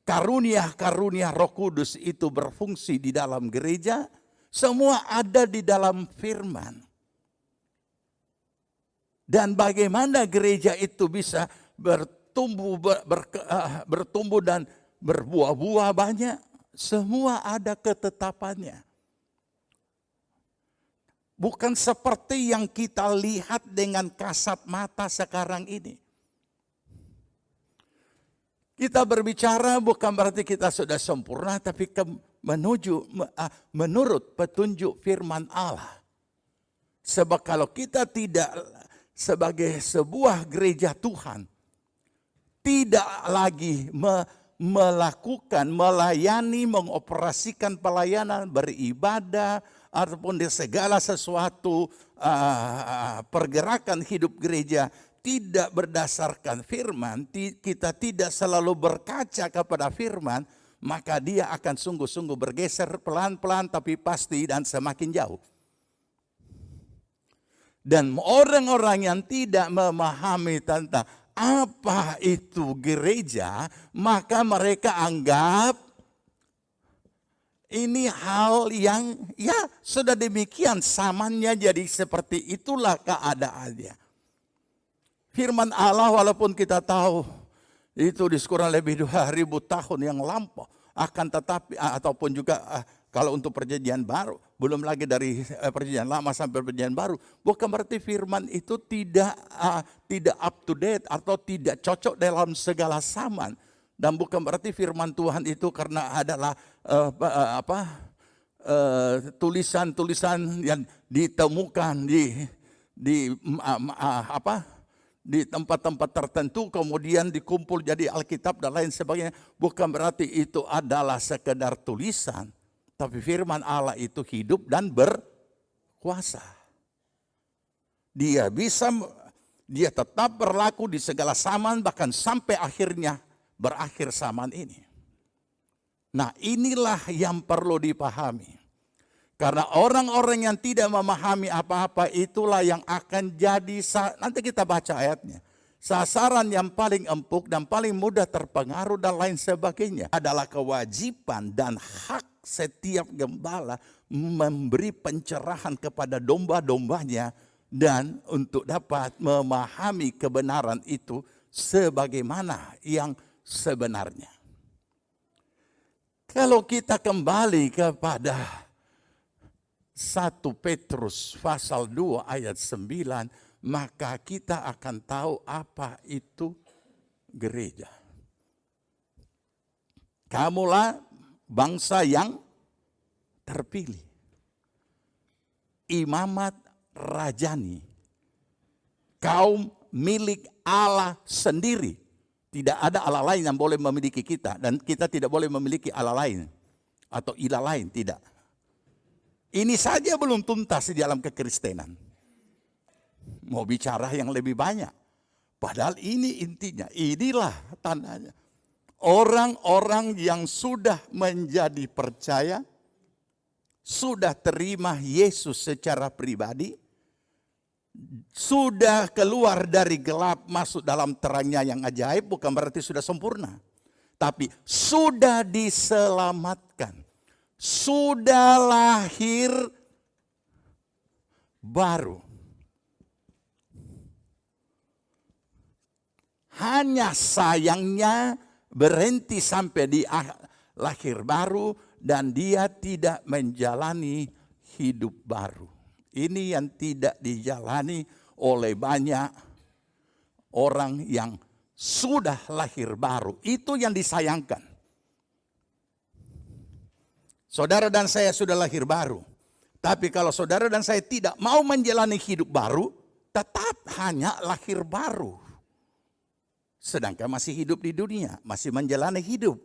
karunia-karunia Roh Kudus itu berfungsi di dalam gereja, semua ada di dalam firman. Dan bagaimana gereja itu bisa bertumbuh dan berbuah-buah banyak, semua ada ketetapannya. Bukan seperti yang kita lihat dengan kasat mata sekarang ini. Kita berbicara bukan berarti kita sudah sempurna, tapi menurut petunjuk firman Allah. Sebab kalau kita tidak sebagai sebuah gereja Tuhan, tidak lagi melakukan, melayani, mengoperasikan pelayanan, beribadah, ataupun di segala sesuatu pergerakan hidup gereja, tidak berdasarkan firman, kita tidak selalu berkaca kepada firman, maka dia akan sungguh-sungguh bergeser pelan-pelan tapi pasti dan semakin jauh. Dan orang-orang yang tidak memahami tentang apa itu gereja, maka mereka anggap ini hal yang ya sudah demikian samanya, jadi seperti itulah keadaannya. Firman Allah walaupun kita tahu itu kurang lebih 2000 tahun yang lampau, akan tetapi ataupun juga kalau untuk perjanjian baru, belum lagi dari perjanjian lama sampai perjanjian baru, bukan berarti firman itu tidak up to date atau tidak cocok dalam segala zaman, dan bukan berarti firman Tuhan itu karena adalah tulisan-tulisan yang ditemukan di tempat-tempat tertentu kemudian dikumpul jadi Alkitab dan lain sebagainya, bukan berarti itu adalah sekedar tulisan, tapi firman Allah itu hidup dan berkuasa. Dia tetap berlaku di segala zaman, bahkan sampai akhirnya berakhir zaman ini. Nah, inilah yang perlu dipahami. Karena orang-orang yang tidak memahami apa-apa itulah yang akan jadi, nanti kita baca ayatnya, sasaran yang paling empuk dan paling mudah terpengaruh dan lain sebagainya. Adalah kewajiban dan hak setiap gembala memberi pencerahan kepada domba-dombanya dan untuk dapat memahami kebenaran itu sebagaimana yang sebenarnya. Kalau kita kembali kepada 1 Petrus pasal 2 ayat 9, maka kita akan tahu apa itu gereja. Kamulah bangsa yang terpilih, imamat rajani, kaum milik Allah sendiri. Tidak ada Allah lain yang boleh memiliki kita, dan kita tidak boleh memiliki Allah lain. atau ilah lain, tidak. Ini saja belum tuntas di dalam kekristenan. Mau bicara yang lebih banyak. Padahal ini intinya, inilah tandanya. Orang-orang yang sudah menjadi percaya, sudah terima Yesus secara pribadi, sudah keluar dari gelap masuk dalam terangnya yang ajaib, bukan berarti sudah sempurna. Tapi sudah diselamatkan, sudah lahir baru. Hanya sayangnya berhenti sampai di lahir baru dan dia tidak menjalani hidup baru. Ini yang tidak dijalani oleh banyak orang yang sudah lahir baru. Itu yang disayangkan. Saudara dan saya sudah lahir baru. Tapi kalau saudara dan saya tidak mau menjalani hidup baru, tetap hanya lahir baru. Sedangkan masih hidup di dunia, masih menjalani hidup.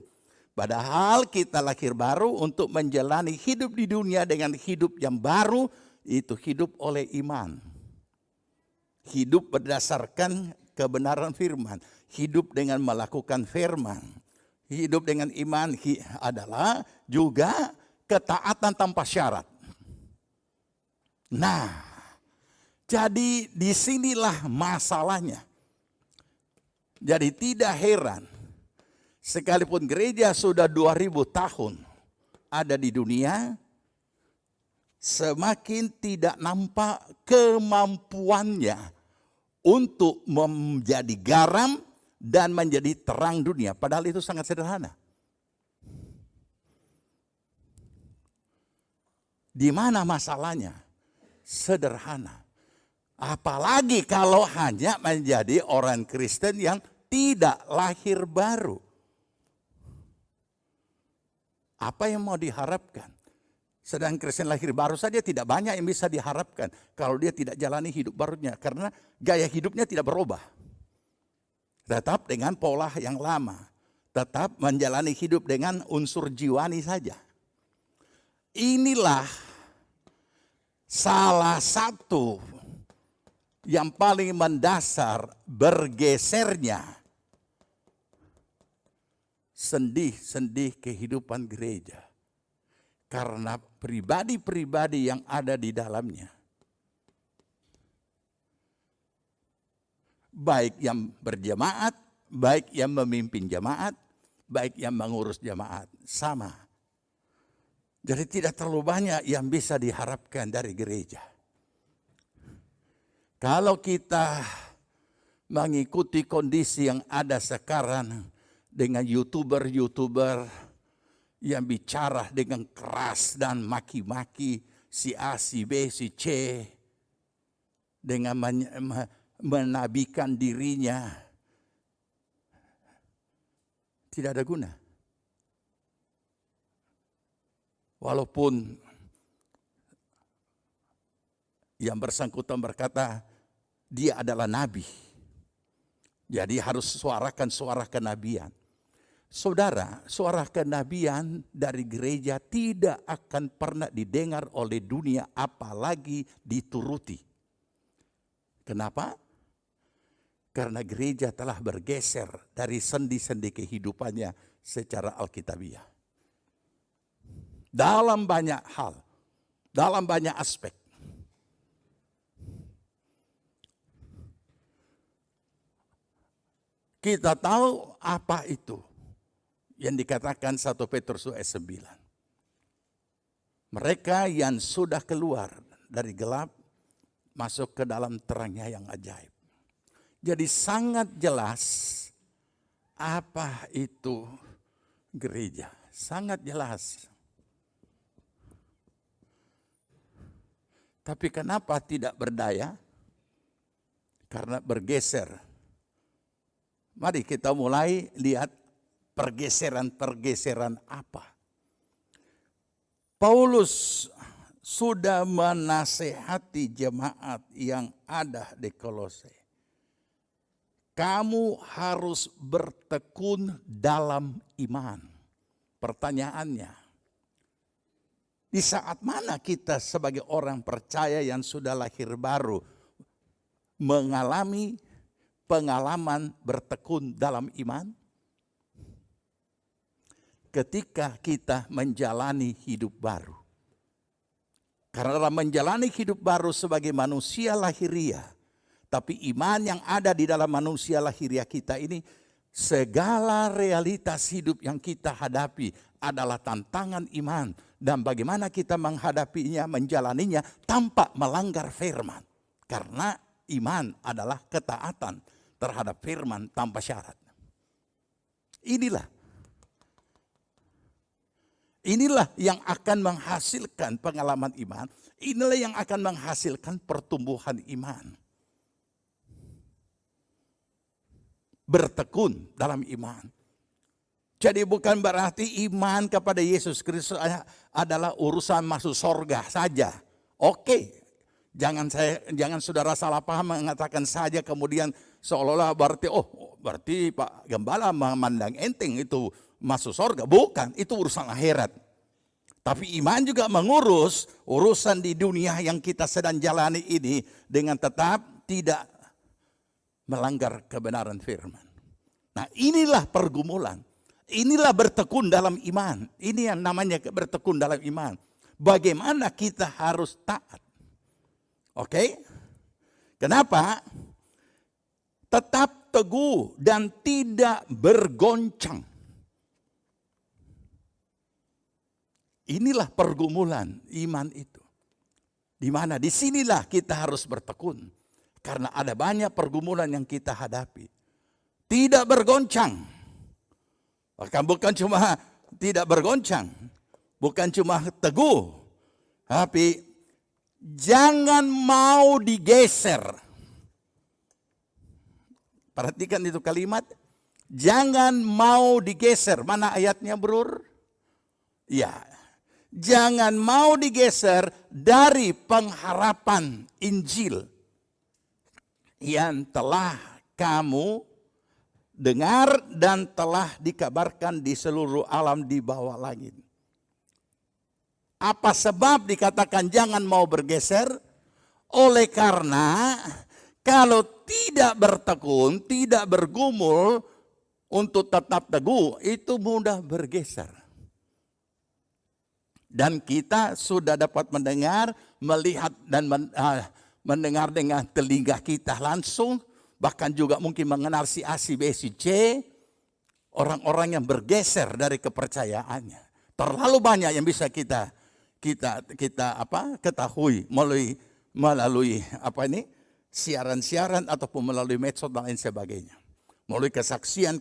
Padahal kita lahir baru untuk menjalani hidup di dunia dengan hidup yang baru, itu hidup oleh iman. Hidup berdasarkan kebenaran firman. Hidup dengan melakukan firman. Hidup dengan iman adalah juga ketaatan tanpa syarat. Nah, jadi disinilah masalahnya. Jadi tidak heran, sekalipun gereja sudah 2000 tahun ada di dunia, semakin tidak nampak kemampuannya untuk menjadi garam dan menjadi terang dunia. Padahal itu sangat sederhana. Di mana masalahnya? Sederhana. Apalagi kalau hanya menjadi orang Kristen yang tidak lahir baru. Apa yang mau diharapkan? Sedang Kristen lahir baru saja tidak banyak yang bisa diharapkan kalau dia tidak jalani hidup barunya. Karena gaya hidupnya tidak berubah. Tetap dengan pola yang lama. Tetap menjalani hidup dengan unsur jiwani saja. Inilah salah satu yang paling mendasar bergesernya sendi-sendi kehidupan gereja. Karena pribadi-pribadi yang ada di dalamnya. Baik yang berjemaat, baik yang memimpin jemaat, baik yang mengurus jemaat. Sama. Jadi tidak terlalu banyak yang bisa diharapkan dari gereja. Kalau kita mengikuti kondisi yang ada sekarang dengan YouTuber yang bicara dengan keras dan maki-maki si A, si B, si C dengan menabikan dirinya, tidak ada guna. Walaupun yang bersangkutan berkata dia adalah nabi, jadi harus suarakan suara kenabian. Saudara, suara kenabian dari gereja tidak akan pernah didengar oleh dunia, apalagi dituruti. Kenapa? Karena gereja telah bergeser dari sendi-sendi kehidupannya secara alkitabiah. Dalam banyak hal, dalam banyak aspek. Kita tahu apa itu yang dikatakan 1 Petrus ayat 9. Mereka yang sudah keluar dari gelap masuk ke dalam terangnya yang ajaib. Jadi sangat jelas apa itu gereja. Sangat jelas. Tapi kenapa tidak berdaya? Karena bergeser. Mari kita mulai lihat pergeseran-pergeseran apa. Paulus sudah menasehati jemaat yang ada di Kolose. Kamu harus bertekun dalam iman. Pertanyaannya, Di saat mana kita sebagai orang percaya yang sudah lahir baru mengalami pengalaman bertekun dalam iman? Ketika kita menjalani hidup baru. Karena dalam menjalani hidup baru sebagai manusia lahiriah, tapi iman yang ada di dalam manusia lahiriah kita ini, segala realitas hidup yang kita hadapi adalah tantangan iman. Dan bagaimana kita menghadapinya, menjalaninya tanpa melanggar firman. Karena iman adalah ketaatan terhadap firman tanpa syarat. Inilah yang akan menghasilkan pengalaman iman. Inilah yang akan menghasilkan pertumbuhan iman. Bertekun dalam iman. Jadi bukan berarti iman kepada Yesus Kristus adalah urusan masuk sorga saja. Oke, jangan saudara salah paham mengatakan saja kemudian seolah-olah berarti Pak Gembala memandang enteng itu masuk sorga. Bukan, itu urusan akhirat. Tapi iman juga mengurus urusan di dunia yang kita sedang jalani ini dengan tetap tidak melanggar kebenaran firman. Nah, inilah pergumulan. Inilah bertekun dalam iman. Ini yang namanya bertekun dalam iman. Bagaimana kita harus taat. Oke? Kenapa? Tetap teguh dan tidak bergoncang. Inilah pergumulan iman itu. Di mana? Disinilah kita harus bertekun. Karena ada banyak pergumulan yang kita hadapi. Tidak bergoncang. Bahkan bukan cuma tidak bergoncang. Bukan cuma teguh. Tapi jangan mau digeser. Perhatikan itu kalimat. Jangan mau digeser. Mana ayatnya, Bro? Ya. Jangan mau digeser dari pengharapan Injil yang telah kamu dengar dan telah dikabarkan di seluruh alam di bawah langit. Apa sebab dikatakan jangan mau bergeser? Oleh karena kalau tidak bertekun, tidak bergumul untuk tetap teguh, itu mudah bergeser. Dan kita sudah dapat mendengar, melihat dan mendengar dengan telinga kita langsung, bahkan juga mungkin mengenal si A, si B, si C, orang-orang yang bergeser dari kepercayaannya. Terlalu banyak yang bisa kita ketahui melalui siaran-siaran ataupun melalui medsos dan lain sebagainya. Melalui kesaksian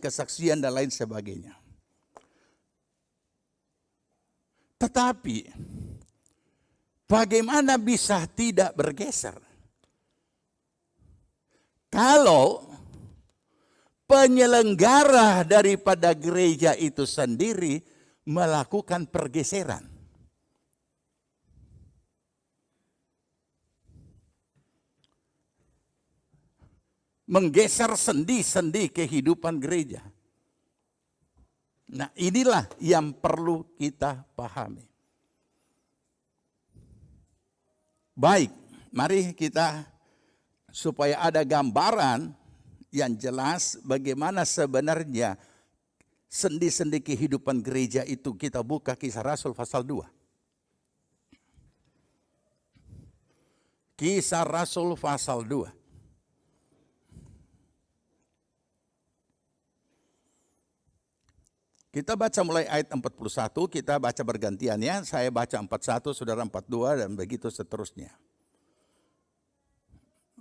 dan lain sebagainya. Tetapi bagaimana bisa tidak bergeser? Kalau penyelenggara daripada gereja itu sendiri melakukan pergeseran. Menggeser sendi-sendi kehidupan gereja. Nah, inilah yang perlu kita pahami. Baik, mari kita supaya ada gambaran yang jelas bagaimana sebenarnya sendi-sendi kehidupan gereja itu, kita buka Kisah Rasul pasal 2. Kisah Rasul pasal 2. Kita baca mulai ayat 41, kita baca bergantiannya. Saya baca 41, saudara 42, dan begitu seterusnya.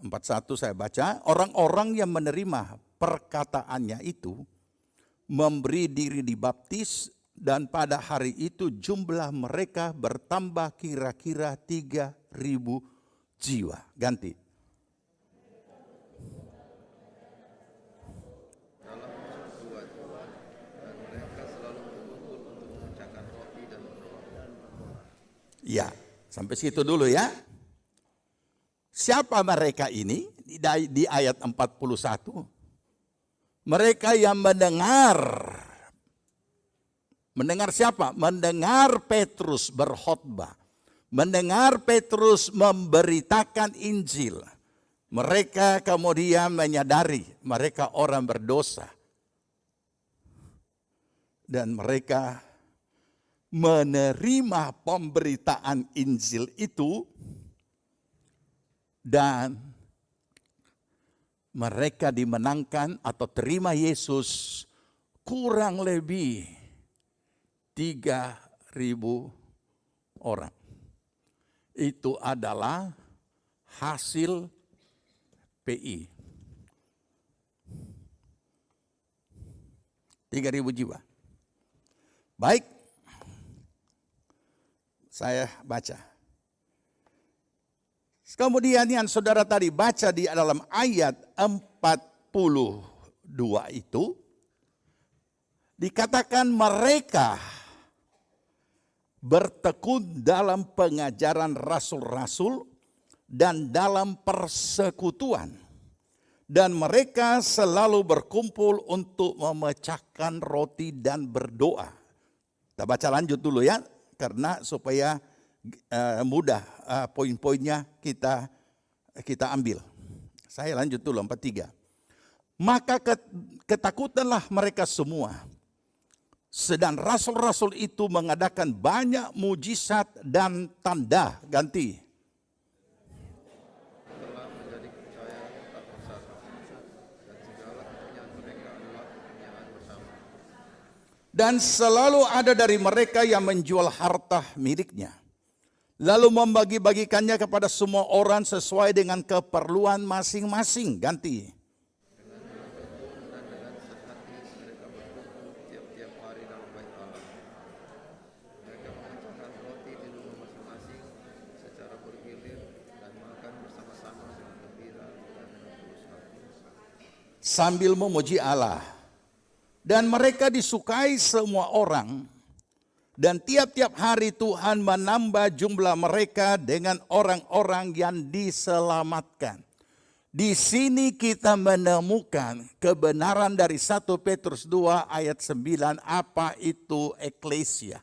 41 saya baca, orang-orang yang menerima perkataannya itu memberi diri dibaptis, dan pada hari itu jumlah mereka bertambah kira-kira 3.000 jiwa. Ganti. Ya, sampai situ dulu ya. Siapa mereka ini? Di ayat 41. Mereka yang mendengar. Mendengar siapa? Mendengar Petrus berkhotbah. mendengar Petrus memberitakan Injil, mereka kemudian menyadari mereka orang berdosa. Dan mereka menerima pemberitaan Injil itu dan mereka dimenangkan atau terima Yesus kurang lebih 3.000 orang. Itu adalah hasil PI. 3.000 jiwa. Baik, saya baca. Kemudian yang saudara tadi baca di dalam ayat 42 itu, dikatakan mereka bertekun dalam pengajaran rasul-rasul dan dalam persekutuan. Dan mereka selalu berkumpul untuk memecahkan roti dan berdoa. Kita baca lanjut dulu ya, karena supaya mudah poin-poinnya kita ambil. Saya lanjut dulu 43. Maka ketakutanlah mereka semua. Sedang rasul-rasul itu mengadakan banyak mujizat dan tanda. Ganti. Dan selalu ada dari mereka yang menjual harta miliknya, lalu membagi-bagikannya kepada semua orang sesuai dengan keperluan masing-masing. Ganti. Sambil memuji Allah. Dan mereka disukai semua orang. Dan tiap-tiap hari Tuhan menambah jumlah mereka dengan orang-orang yang diselamatkan. Di sini kita menemukan kebenaran dari 1 Petrus 2 ayat 9. Apa itu eklesia?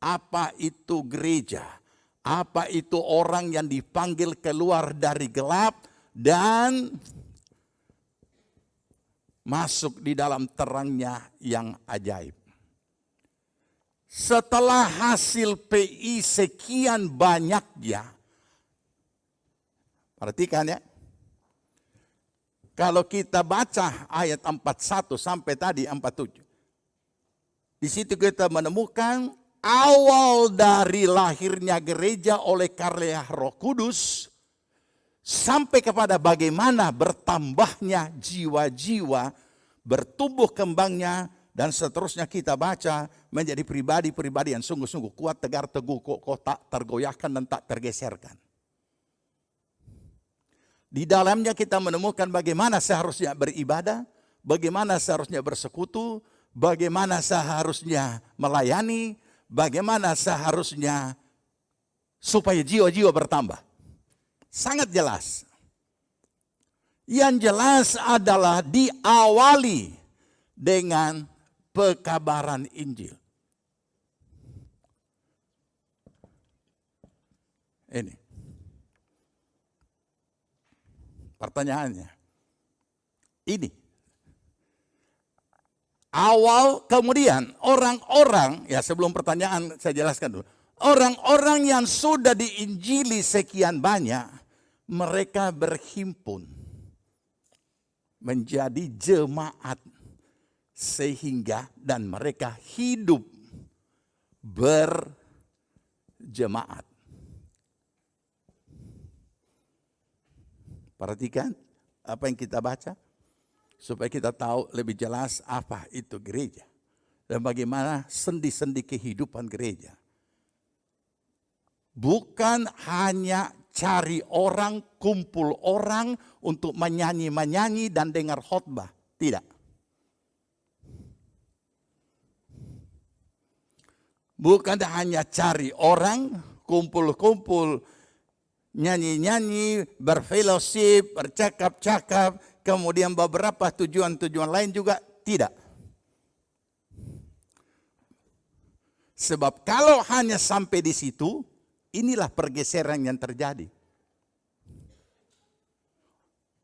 Apa itu gereja? Apa itu orang yang dipanggil keluar dari gelap dan masuk di dalam terangnya yang ajaib. Setelah hasil PI sekian banyaknya, perhatikan ya, kalau kita baca ayat 41 sampai tadi 47, di situ kita menemukan awal dari lahirnya gereja oleh karya Roh Kudus, sampai kepada bagaimana bertambahnya jiwa-jiwa, bertumbuh kembangnya, dan seterusnya kita baca menjadi pribadi-pribadi yang sungguh-sungguh kuat, tegar, teguh, kokoh, tak tergoyahkan dan tak tergeserkan. Di dalamnya kita menemukan bagaimana seharusnya beribadah, bagaimana seharusnya bersekutu, bagaimana seharusnya melayani, bagaimana seharusnya supaya jiwa-jiwa bertambah. Sangat jelas. Yang jelas adalah diawali dengan pekabaran Injil. Ini. Pertanyaannya. Ini. Awal kemudian orang-orang, ya sebelum pertanyaan saya jelaskan dulu. Orang-orang yang sudah diinjili sekian banyak, mereka berhimpun menjadi jemaat sehingga dan mereka hidup berjemaat. Perhatikan apa yang kita baca supaya kita tahu lebih jelas apa itu gereja dan bagaimana sendi-sendi kehidupan gereja. Bukan hanya cari orang, kumpul orang untuk menyanyi-menyanyi dan dengar khotbah. Tidak. Bukan hanya cari orang, kumpul-kumpul, nyanyi-nyanyi, berfellowship, bercakap-cakap, kemudian beberapa tujuan-tujuan lain juga. Tidak. Sebab kalau hanya sampai di situ, Inilah pergeseran yang terjadi.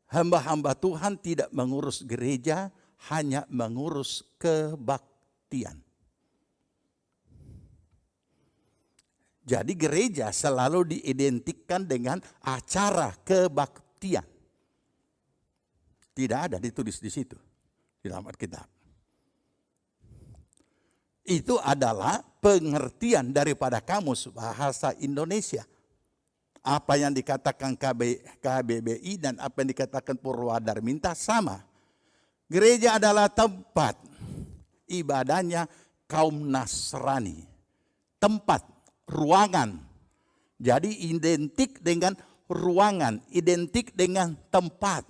Hamba-hamba Tuhan tidak mengurus gereja, hanya mengurus kebaktian. Jadi gereja selalu diidentikan dengan acara kebaktian. Tidak ada ditulis di situ, di dalam Alkitab. Itu adalah pengertian daripada kamus bahasa Indonesia. Apa yang dikatakan KBBI dan apa yang dikatakan Purwadarminta sama. Gereja adalah tempat ibadahnya kaum Nasrani. Tempat, ruangan. Jadi identik dengan ruangan, identik dengan tempat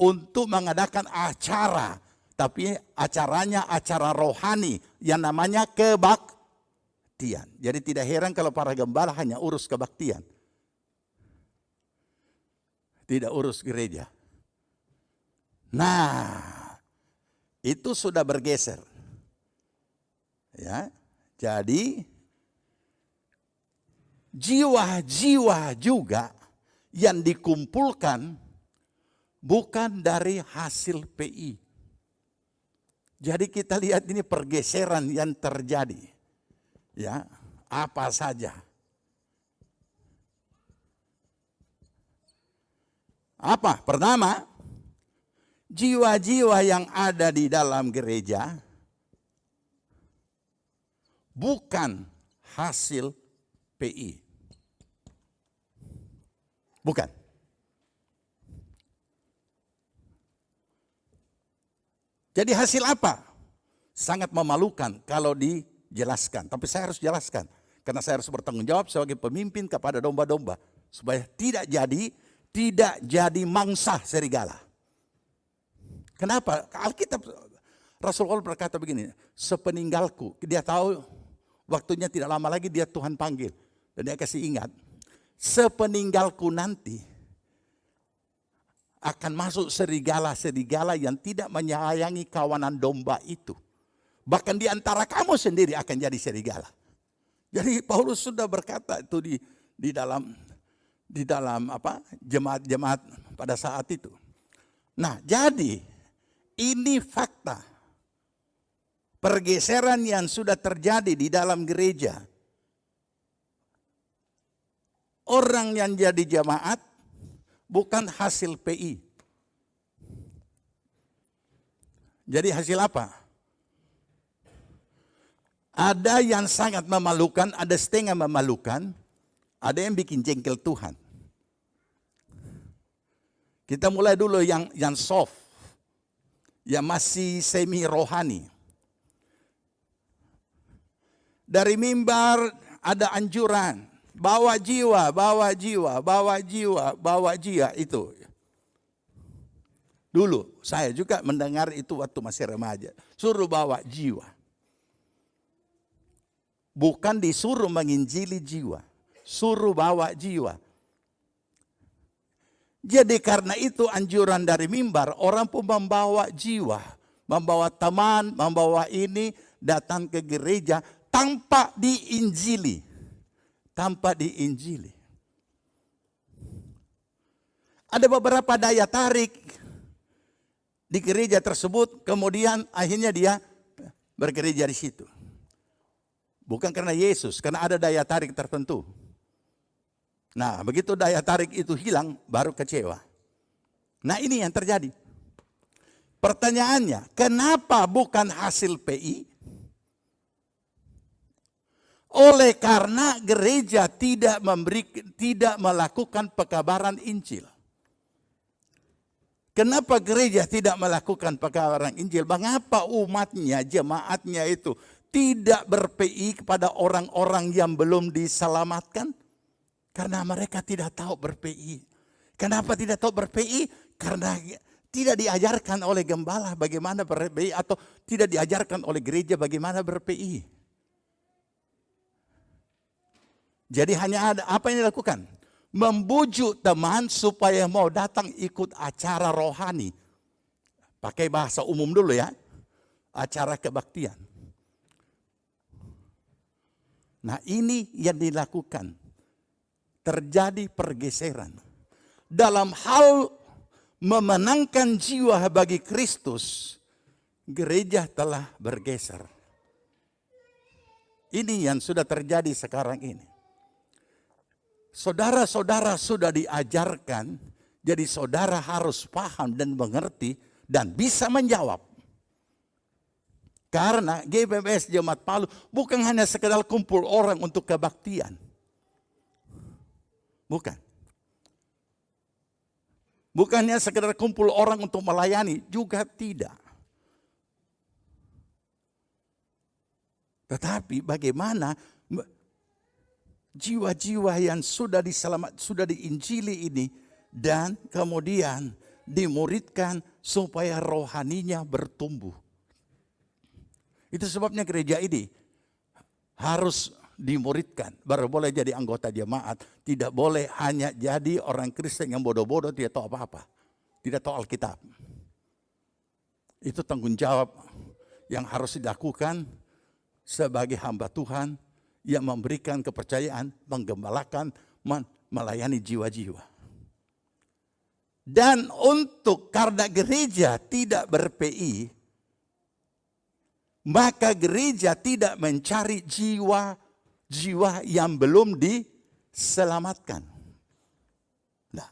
untuk mengadakan acara. Tapi acaranya acara rohani yang namanya kebaktian. Jadi tidak heran kalau para gembala hanya urus kebaktian. Tidak urus gereja. Nah, itu sudah bergeser. Ya, jadi jiwa-jiwa juga yang dikumpulkan bukan dari hasil PI. Jadi kita lihat ini pergeseran yang terjadi. Ya, apa saja. Apa? Pertama, jiwa-jiwa yang ada di dalam gereja bukan hasil PI. Bukan. Jadi hasil apa? Sangat memalukan kalau dijelaskan. Tapi saya harus jelaskan. Karena saya harus bertanggung jawab sebagai pemimpin kepada domba-domba. Supaya tidak jadi mangsa serigala. Kenapa? Alkitab Rasul Paulus berkata begini, sepeninggalku, dia tahu waktunya tidak lama lagi dia Tuhan panggil. Dan dia kasih ingat, sepeninggalku nanti akan masuk serigala-serigala yang tidak menyayangi kawanan domba itu. Bahkan di antara kamu sendiri akan jadi serigala. Jadi Paulus sudah berkata itu di dalam jemaat-jemaat pada saat itu. Nah, jadi ini fakta pergeseran yang sudah terjadi di dalam gereja. Orang yang jadi jemaat bukan hasil PI. Jadi hasil apa? Ada yang sangat memalukan, ada setengah memalukan, ada yang bikin jengkel Tuhan. Kita mulai dulu yang soft, yang masih semi rohani. Dari mimbar ada anjuran, bawa jiwa, bawa jiwa, bawa jiwa, bawa jiwa itu. Dulu saya juga mendengar itu waktu masih remaja. Suruh bawa jiwa. Bukan disuruh menginjili jiwa. Suruh bawa jiwa. Jadi karena itu anjuran dari mimbar, orang pun membawa jiwa. Membawa teman, membawa ini, datang ke gereja tanpa diinjili. Tanpa diinjili. Ada beberapa daya tarik di gereja tersebut, kemudian akhirnya dia bergereja di situ. Bukan karena Yesus, karena ada daya tarik tertentu. Nah, begitu daya tarik itu hilang, baru kecewa. Nah, ini yang terjadi. Pertanyaannya, kenapa bukan hasil PI? Oleh karena gereja tidak melakukan pekabaran Injil. Kenapa gereja tidak melakukan pekabaran Injil? Mengapa umatnya, jemaatnya itu tidak ber-PI kepada orang-orang yang belum diselamatkan? Karena mereka tidak tahu ber-PI. Kenapa tidak tahu ber-PI? Karena tidak diajarkan oleh gembala bagaimana ber-PI atau tidak diajarkan oleh gereja bagaimana ber-PI. Jadi hanya ada apa yang dilakukan? Membujuk teman supaya mau datang ikut acara rohani. Pakai bahasa umum dulu ya. Acara kebaktian. Nah, ini yang dilakukan terjadi pergeseran. Dalam hal memenangkan jiwa bagi Kristus, gereja telah bergeser. Ini yang sudah terjadi sekarang ini. Saudara-saudara sudah diajarkan, jadi saudara harus paham dan mengerti dan bisa menjawab. Karena GPPS Jemaat Palu bukan hanya sekedar kumpul orang untuk kebaktian. Bukan. Bukannya sekedar kumpul orang untuk melayani, juga tidak. Tetapi bagaimana jiwa-jiwa yang sudah sudah diinjili ini dan kemudian dimuridkan supaya rohaninya bertumbuh. Itu sebabnya gereja ini harus dimuridkan, baru boleh jadi anggota jemaat. Tidak boleh hanya jadi orang Kristen yang bodoh-bodoh, tidak tahu apa-apa, tidak tahu Alkitab. Itu tanggung jawab yang harus dilakukan sebagai hamba Tuhan yang memberikan kepercayaan, menggembalakan, melayani jiwa-jiwa. Dan untuk karena gereja tidak ber-PI, maka gereja tidak mencari jiwa-jiwa yang belum diselamatkan. Nah,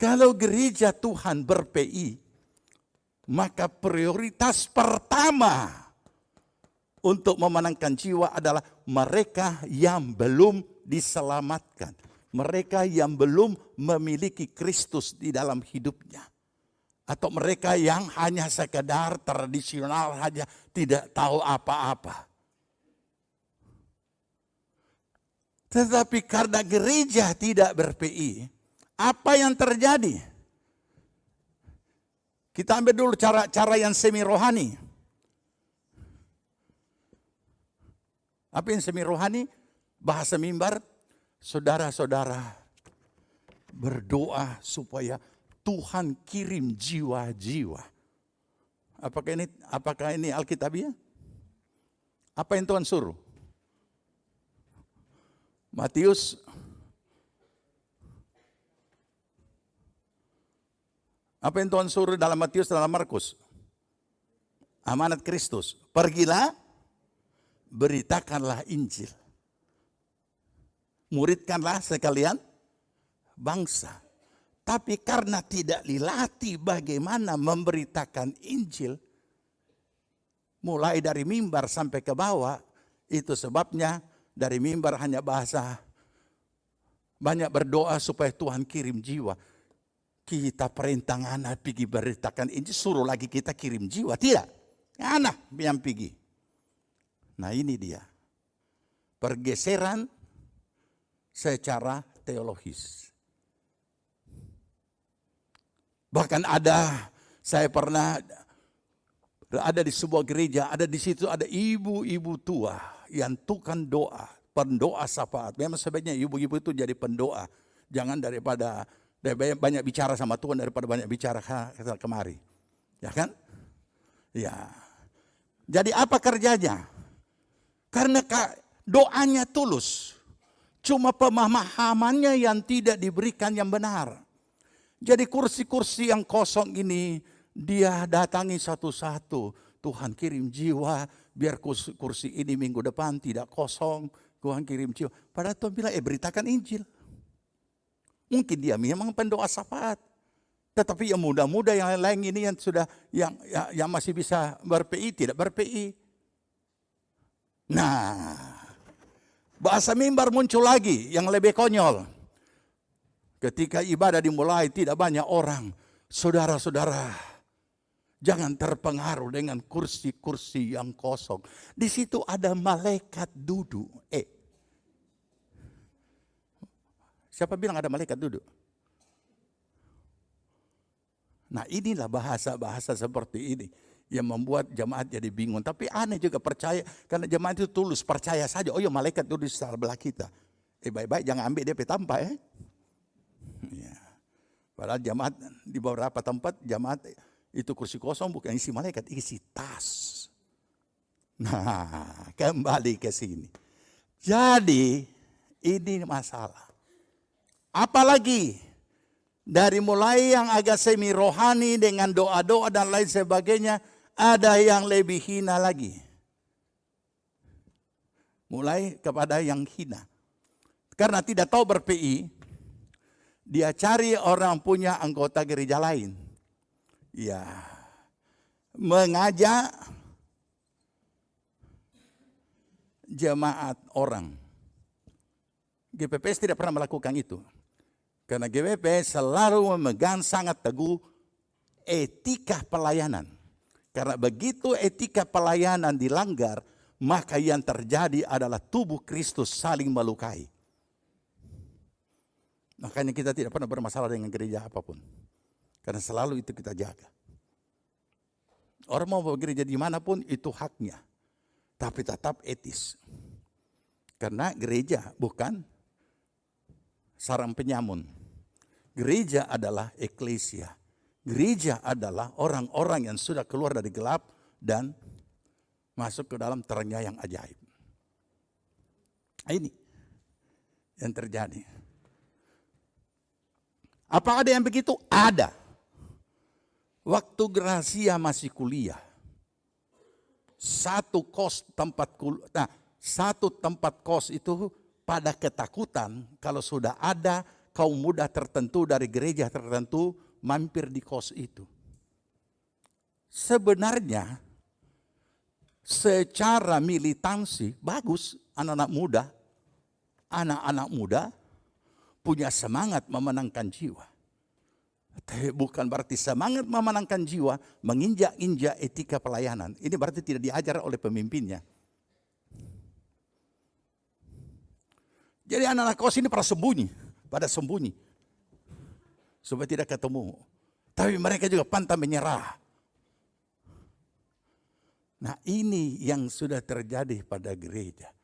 kalau gereja Tuhan ber-PI, maka prioritas pertama untuk memenangkan jiwa adalah mereka yang belum diselamatkan. Mereka yang belum memiliki Kristus di dalam hidupnya. Atau mereka yang hanya sekedar tradisional saja, tidak tahu apa-apa. Tetapi karena gereja tidak ber-PI, apa yang terjadi? Kita ambil dulu cara yang semi rohani. Apa yang semi rohani? Bahasa mimbar, saudara-saudara berdoa supaya Tuhan kirim jiwa-jiwa. Apakah ini Alkitabiah? Apa yang Tuhan suruh? Matius apa yang Tuhan suruh dalam Matius, dalam Markus? Amanat Kristus. Pergilah, beritakanlah Injil. Muridkanlah sekalian bangsa. Tapi karena tidak dilatih bagaimana memberitakan Injil, mulai dari mimbar sampai ke bawah, itu sebabnya dari mimbar hanya bahasa, banyak berdoa supaya Tuhan kirim jiwa. Kita perintah anak pergi beritakan Injil, suruh lagi kita kirim jiwa. Tidak, anak yang pergi. Nah ini dia, pergeseran secara teologis. Bahkan saya pernah ada di sebuah gereja, ada di situ ada ibu-ibu tua yang tukang doa, pendoa syafaat. Memang sebaiknya ibu-ibu itu jadi pendoa. Jangan daripada banyak bicara sama Tuhan daripada banyak bicara kemari. Ya kan? Ya. Jadi apa kerjanya? Karena doanya tulus. Cuma pemahamannya yang tidak diberikan yang benar. Jadi kursi-kursi yang kosong ini dia datangi satu-satu. Tuhan kirim jiwa biar kursi ini minggu depan tidak kosong. Tuhan kirim jiwa. Padahal Tuhan bilang beritakan Injil. Mungkin dia memang pendoa syafaat. Tetapi yang muda-muda yang lain ini yang sudah yang masih bisa ber-PI tidak ber-PI. Nah, bahasa mimbar muncul lagi yang lebih konyol. Ketika ibadah dimulai tidak banyak orang. Saudara-saudara, jangan terpengaruh dengan kursi-kursi yang kosong. Di situ ada malaikat duduk. Siapa bilang ada malaikat duduk? Nah inilah bahasa-bahasa seperti ini yang membuat jemaat jadi bingung. Tapi aneh juga percaya, karena jemaat itu tulus, percaya saja. Oh ya malaikat duduk di sebelah kita. Baik-baik jangan ambil dia tanpa ya. Ya. Padahal jemaat di beberapa tempat jemaat itu kursi kosong bukan isi malaikat, isi tas. Nah, kembali ke sini. Jadi Ini masalah. Apalagi dari mulai yang agak semi rohani dengan doa-doa dan lain sebagainya, ada yang lebih hina lagi. Mulai kepada yang hina. Karena tidak tahu ber-PI, dia cari orang punya anggota gereja lain. Ya, mengajak jemaat orang. GPPS tidak pernah melakukan itu. Karena GPPS selalu memegang sangat teguh etika pelayanan. Karena begitu etika pelayanan dilanggar, maka yang terjadi adalah tubuh Kristus saling melukai. Makanya kita tidak pernah bermasalah dengan gereja apapun. Karena selalu itu kita jaga. Orang mau bekerja dimanapun itu haknya. Tapi tetap etis. Karena gereja bukan sarang penyamun. Gereja adalah eklesia. Gereja adalah orang-orang yang sudah keluar dari gelap dan masuk ke dalam terangnya yang ajaib. Ini yang terjadi. Apa ada yang begitu? Ada. Waktu Gracia masih kuliah, satu tempat kos itu pada ketakutan kalau sudah ada kaum muda tertentu dari gereja tertentu mampir di kos itu. Sebenarnya secara militansi bagus anak-anak muda punya semangat memenangkan jiwa. Tapi bukan berarti semangat memenangkan jiwa menginjak-injak etika pelayanan. Ini berarti tidak diajar oleh pemimpinnya. Jadi anak-anak kos ini pada sembunyi. Supaya tidak ketemu. Tapi mereka juga pantang menyerah. Nah, ini yang sudah terjadi pada gereja.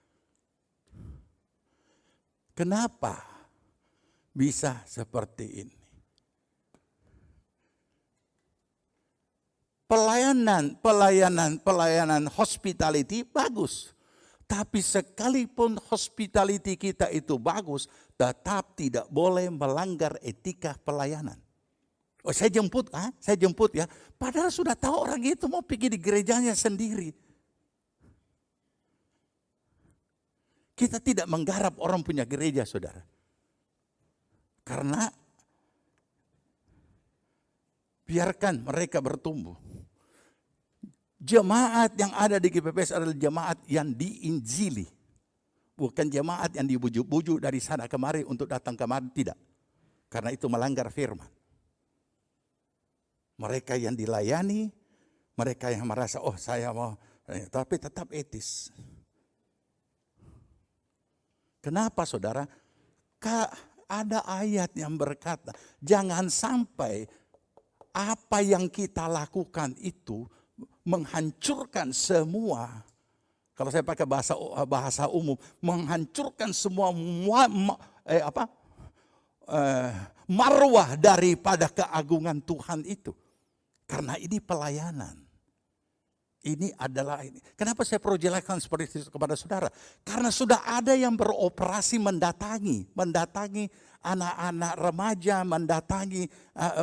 Kenapa bisa seperti ini? Pelayanan hospitality bagus. Tapi sekalipun hospitality kita itu bagus, tetap tidak boleh melanggar etika pelayanan. Oh, saya jemput ya. Padahal sudah tahu orang itu mau pergi di gerejanya sendiri. Kita tidak menggarap orang punya gereja, saudara. Karena biarkan mereka bertumbuh. Jemaat yang ada di GPPS adalah jemaat yang diinjili. Bukan jemaat yang dibujuk-bujuk dari sana kemari untuk datang kemari, tidak. Karena itu melanggar firman. Mereka yang dilayani, mereka yang merasa, oh saya mau, tapi tetap etis. Kenapa saudara? Ada ayat yang berkata, jangan sampai apa yang kita lakukan itu menghancurkan semua. Kalau saya pakai bahasa umum, menghancurkan semua marwah daripada keagungan Tuhan itu. Karena ini pelayanan. Ini adalah ini. Kenapa saya perlu jelaskan seperti itu kepada saudara? Karena sudah ada yang beroperasi mendatangi anak-anak remaja, mendatangi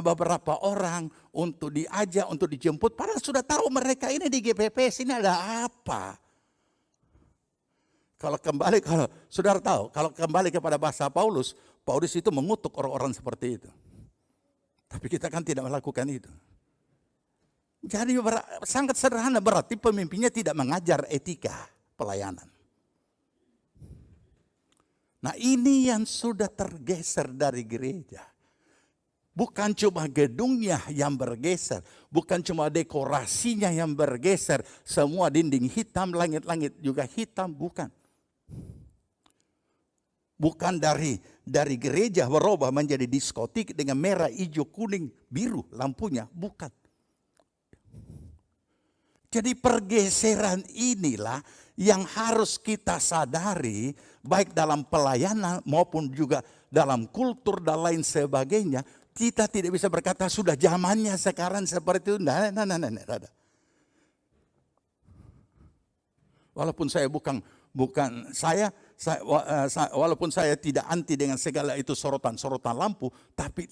beberapa orang untuk diajak, untuk dijemput. Padahal sudah tahu mereka ini di GPPS ini ada apa. Kalau saudara tahu, kalau kembali kepada bahasa Paulus itu mengutuk orang-orang seperti itu. Tapi kita kan tidak melakukan itu. Jadi sangat sederhana, berarti pemimpinnya tidak mengajar etika pelayanan. Nah, ini yang sudah tergeser dari gereja. Bukan cuma gedungnya yang bergeser, bukan cuma dekorasinya yang bergeser, semua dinding hitam, langit-langit juga hitam, bukan. Bukan dari gereja berubah menjadi diskotik dengan merah, hijau, kuning, biru lampunya, bukan. Jadi pergeseran inilah yang harus kita sadari, baik dalam pelayanan maupun juga dalam kultur dan lain sebagainya. Kita tidak bisa berkata sudah zamannya sekarang seperti itu. Nah. Walaupun saya bukan saya walaupun saya tidak anti dengan segala itu sorotan-sorotan lampu, tapi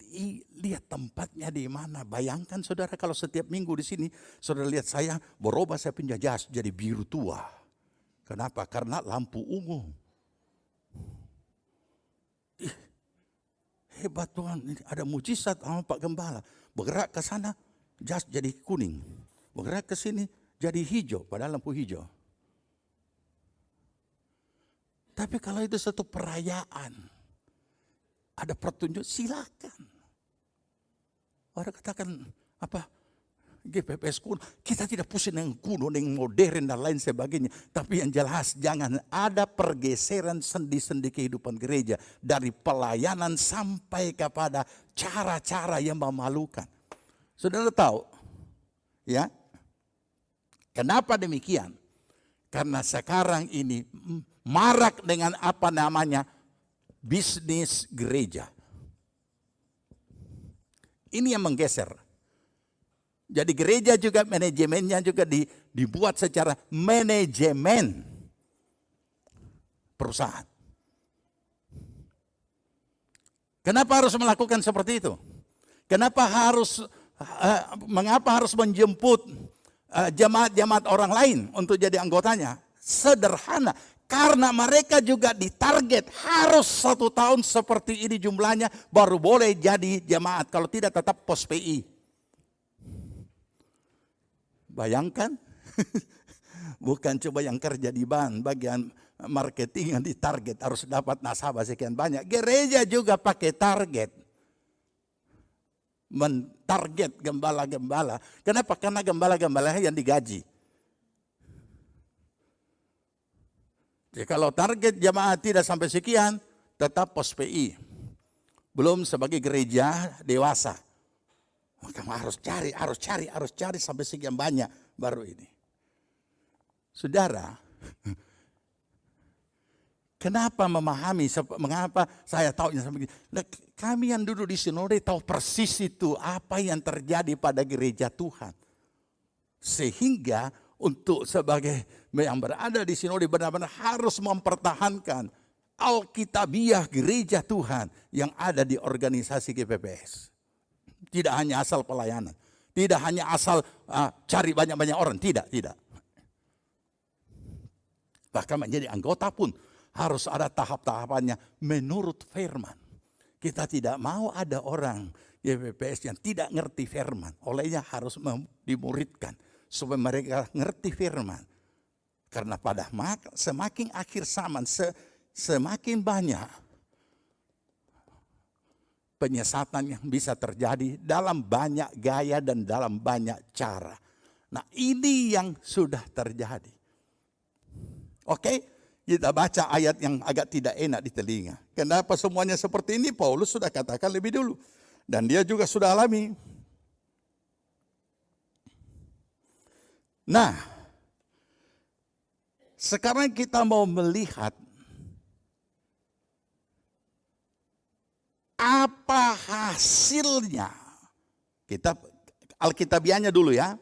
lihat tempatnya di mana. Bayangkan saudara kalau setiap minggu di sini, saudara lihat saya berubah, saya pindah jas jadi biru tua. Kenapa? Karena lampu ungu. Hebat Tuhan, ada mujizat sama Pak Gembala. Bergerak ke sana, jas jadi kuning. Bergerak ke sini, jadi hijau, padahal lampu hijau. Tapi kalau itu satu perayaan, ada pertunjuk, silakan. Orang katakan, apa, GPPS kuno, kita tidak pusing dengan kuno, dengan modern dan lain sebagainya. Tapi yang jelas jangan ada pergeseran sendi-sendi kehidupan gereja. Dari pelayanan sampai kepada cara-cara yang memalukan. Saudara tahu, ya, kenapa demikian? Karena sekarang ini marak dengan apa namanya bisnis gereja. Ini yang menggeser. Jadi gereja juga manajemennya juga dibuat secara manajemen perusahaan. Kenapa harus melakukan seperti itu? Mengapa harus menjemput jemaat-jemaat orang lain untuk jadi anggotanya? Sederhana, karena mereka juga ditarget harus 1 tahun seperti ini jumlahnya baru boleh jadi jemaat. Kalau tidak tetap pos PI. Bayangkan, bukan coba yang kerja di bagian marketing yang ditarget harus dapat nasabah sekian banyak. Gereja juga pakai target. Mentarget gembala-gembala. Kenapa? Karena gembala-gembala yang digaji. Jadi kalau target jamaah tidak sampai sekian, tetap pos PI. Belum sebagai gereja dewasa. Maka harus cari sampai sekian banyak baru ini. Saudara, kenapa mengapa saya tahu sampai begini? Nah, kami yang duduk di sinode tahu persis itu apa yang terjadi pada gereja Tuhan. Sehingga untuk sebagai yang berada di sinode benar-benar harus mempertahankan Alkitabiah gereja Tuhan yang ada di organisasi GPPS. Tidak hanya asal pelayanan. Tidak hanya asal cari banyak-banyak orang. Tidak. Bahkan menjadi anggota pun harus ada tahap-tahapannya menurut firman. Kita tidak mau ada orang GPPS yang tidak ngerti firman. Olehnya harus dimuridkan supaya mereka ngerti firman. Karena pada semakin akhir zaman, semakin banyak penyesatan yang bisa terjadi dalam banyak gaya dan dalam banyak cara. Nah, ini yang sudah terjadi. Oke, kita baca ayat yang agak tidak enak di telinga. Kenapa semuanya seperti ini? Paulus sudah katakan lebih dulu. Dan dia juga sudah alami. Nah, sekarang kita mau melihat apa hasilnya? Kita Alkitabiahnya dulu ya.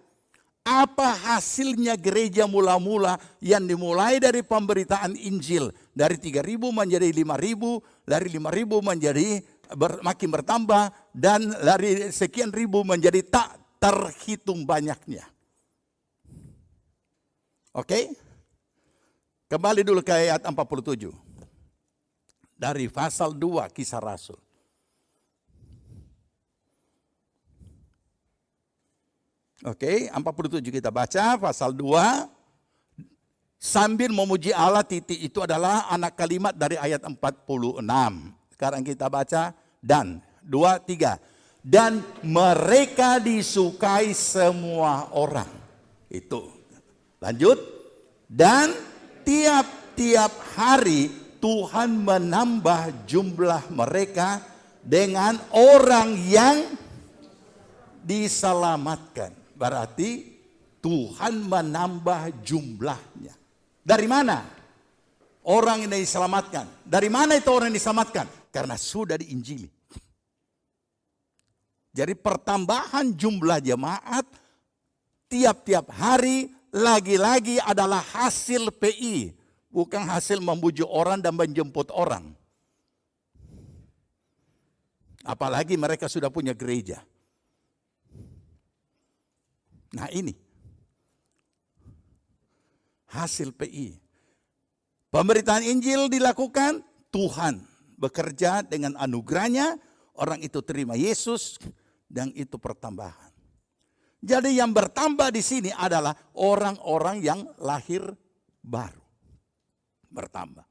Apa hasilnya gereja mula-mula yang dimulai dari pemberitaan Injil. Dari 3.000 menjadi 5.000. Dari 5.000 menjadi makin bertambah. Dan dari sekian ribu menjadi tak terhitung banyaknya. Oke? Kembali dulu ke ayat 47. Dari pasal 2 Kisah Rasul. Oke, 47 kita baca pasal 2. Sambil memuji Allah, titik itu adalah anak kalimat dari ayat 46. Sekarang kita baca dan 2, 3. Dan mereka disukai semua orang. Itu. Lanjut. Dan tiap-tiap hari Tuhan menambah jumlah mereka dengan orang yang diselamatkan. Berarti Tuhan menambah jumlahnya. Dari mana orang ini diselamatkan? Dari mana itu orang yang diselamatkan? Karena sudah diinjili. Jadi pertambahan jumlah jemaat tiap-tiap hari lagi-lagi adalah hasil PI. bukan hasil membujuk orang dan menjemput orang. Apalagi mereka sudah punya gereja. Nah ini hasil PI. Pemberitaan Injil dilakukan, Tuhan bekerja dengan anugerahnya, orang itu terima Yesus, dan itu pertambahan. Jadi yang bertambah di sini adalah orang-orang yang lahir baru. Bertambah.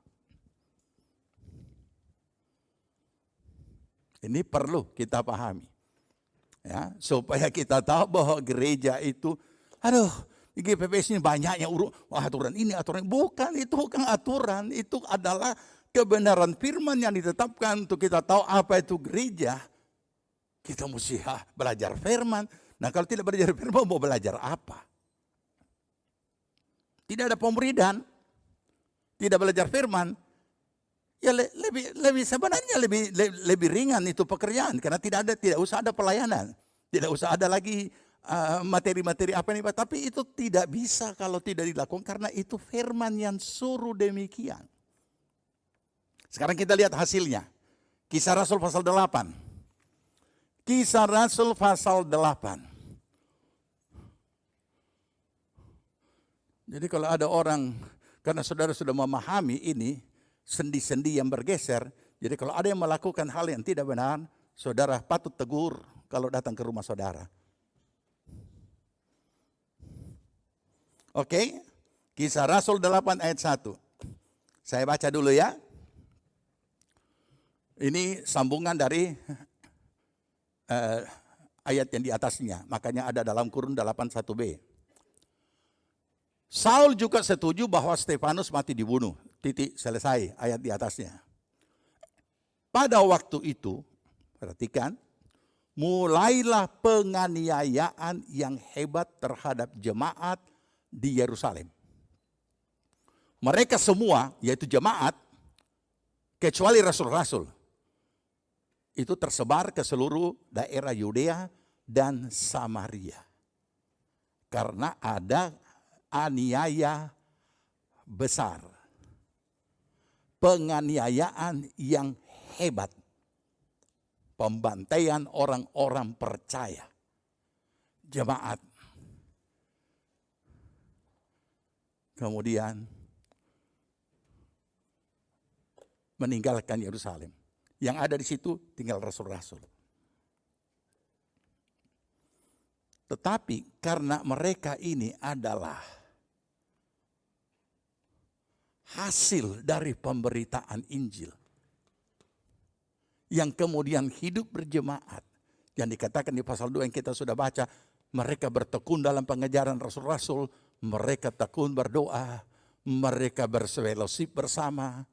Ini perlu kita pahami. Ya, supaya kita tahu bahwa gereja itu, di GPPS ini banyaknya aturan ini, aturan ini. Bukan, itu bukan aturan. Itu adalah kebenaran firman yang ditetapkan untuk kita tahu apa itu gereja. Kita mesti belajar firman. Nah kalau tidak belajar firman, mau belajar apa? Tidak ada pemuridan, tidak belajar firman. Ya lebih sebenarnya lebih ringan itu pekerjaan, karena tidak usah ada pelayanan, tidak usah ada lagi materi-materi apa nih Pak. Tapi itu tidak bisa kalau tidak dilakukan, karena itu firman yang suruh demikian. Sekarang kita lihat hasilnya. Kisah Rasul pasal 8. Kisah Rasul pasal 8. Jadi kalau ada orang, karena saudara sudah memahami ini, sendi-sendi yang bergeser. Jadi kalau ada yang melakukan hal yang tidak benar, saudara patut tegur kalau datang ke rumah saudara. Oke, Kisah Rasul 8 ayat 1. Saya baca dulu ya. Ini sambungan dari ayat yang di atasnya. Makanya ada dalam kurun 81b. Saul juga setuju bahwa Stefanus mati dibunuh. Titik, selesai ayat di atasnya. Pada waktu itu, perhatikan, mulailah penganiayaan yang hebat terhadap jemaat di Yerusalem. Mereka semua, yaitu jemaat, kecuali rasul-rasul, itu tersebar ke seluruh daerah Yudea dan Samaria. Karena ada aniaya besar. Penganiayaan yang hebat. Pembantaian orang-orang percaya. Jemaat. Kemudian meninggalkan Yerusalem. Yang ada di situ tinggal rasul-rasul. Tetapi karena mereka ini adalah hasil dari pemberitaan Injil yang kemudian hidup berjemaat, yang dikatakan di pasal 2 yang kita sudah baca, mereka bertekun dalam pengajaran rasul-rasul, mereka tekun berdoa, mereka berfellowship bersama,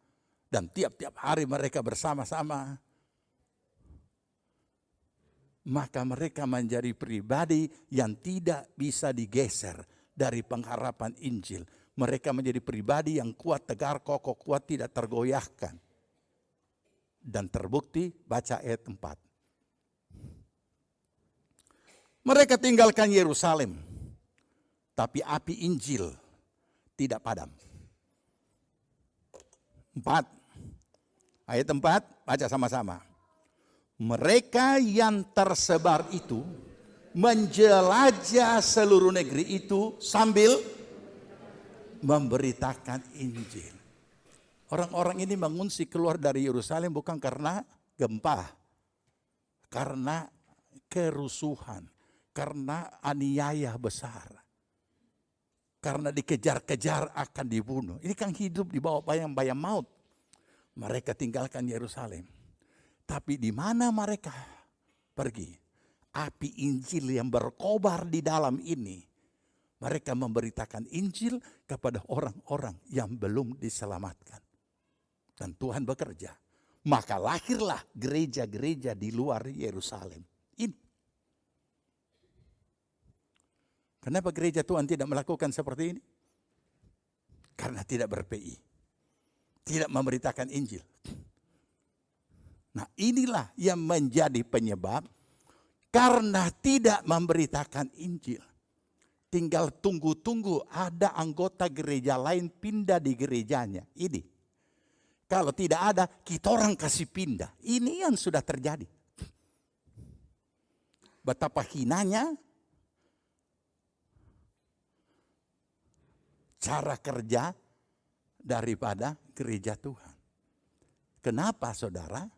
dan tiap-tiap hari mereka bersama-sama. Maka mereka menjadi pribadi yang tidak bisa digeser dari pengharapan Injil. Mereka menjadi pribadi yang kuat, tegar, kokoh, kuat, tidak tergoyahkan. Dan terbukti, baca ayat 4. Mereka tinggalkan Yerusalem, tapi api Injil tidak padam. 4. Ayat 4, baca sama-sama. Mereka yang tersebar itu menjelajah seluruh negeri itu sambil memberitakan Injil. Orang-orang ini mengungsi keluar dari Yerusalem bukan karena gempa, karena kerusuhan, karena aniaya besar, karena dikejar-kejar akan dibunuh. Ini kan hidup di bawah bayang-bayang maut. Mereka tinggalkan Yerusalem. Tapi di mana mereka pergi? Api Injil yang berkobar di dalam ini. Mereka memberitakan Injil kepada orang-orang yang belum diselamatkan. Dan Tuhan bekerja. Maka lahirlah gereja-gereja di luar Yerusalem. Ini. Kenapa gereja Tuhan tidak melakukan seperti ini? Karena tidak ber-PI. Tidak memberitakan Injil. Nah inilah yang menjadi penyebab karena tidak memberitakan Injil. tinggal tunggu-tunggu ada anggota gereja lain pindah di gerejanya. Ini. Kalau tidak ada, kita orang kasih pindah. Ini yang sudah terjadi. Betapa hinanya cara kerja daripada gereja Tuhan. Kenapa saudara?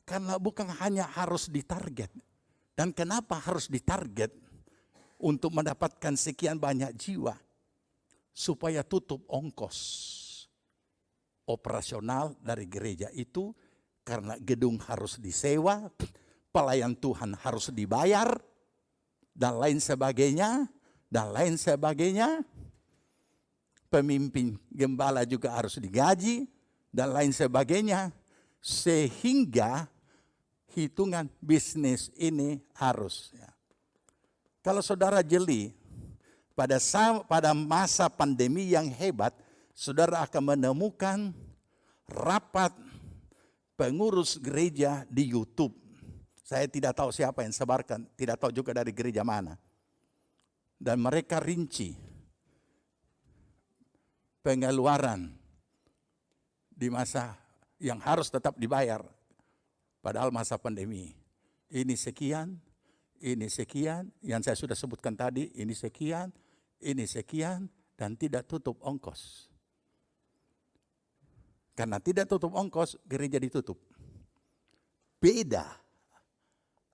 Karena bukan hanya harus ditarget. Dan kenapa harus ditarget untuk mendapatkan sekian banyak jiwa? Supaya tutup ongkos operasional dari gereja itu, karena gedung harus disewa, pelayan Tuhan harus dibayar, dan lain sebagainya, dan lain sebagainya. Pemimpin gembala juga harus digaji, dan lain sebagainya. Sehingga hitungan bisnis ini harus. Ya. Kalau saudara jeli, pada masa pandemi yang hebat, saudara akan menemukan rapat pengurus gereja di YouTube. Saya tidak tahu siapa yang sebarkan, tidak tahu juga dari gereja mana. Dan mereka rinci pengeluaran di masa yang harus tetap dibayar. Padahal masa pandemi. Ini sekian, yang saya sudah sebutkan tadi, ini sekian, dan tidak tutup ongkos. Karena tidak tutup ongkos, gereja ditutup. Beda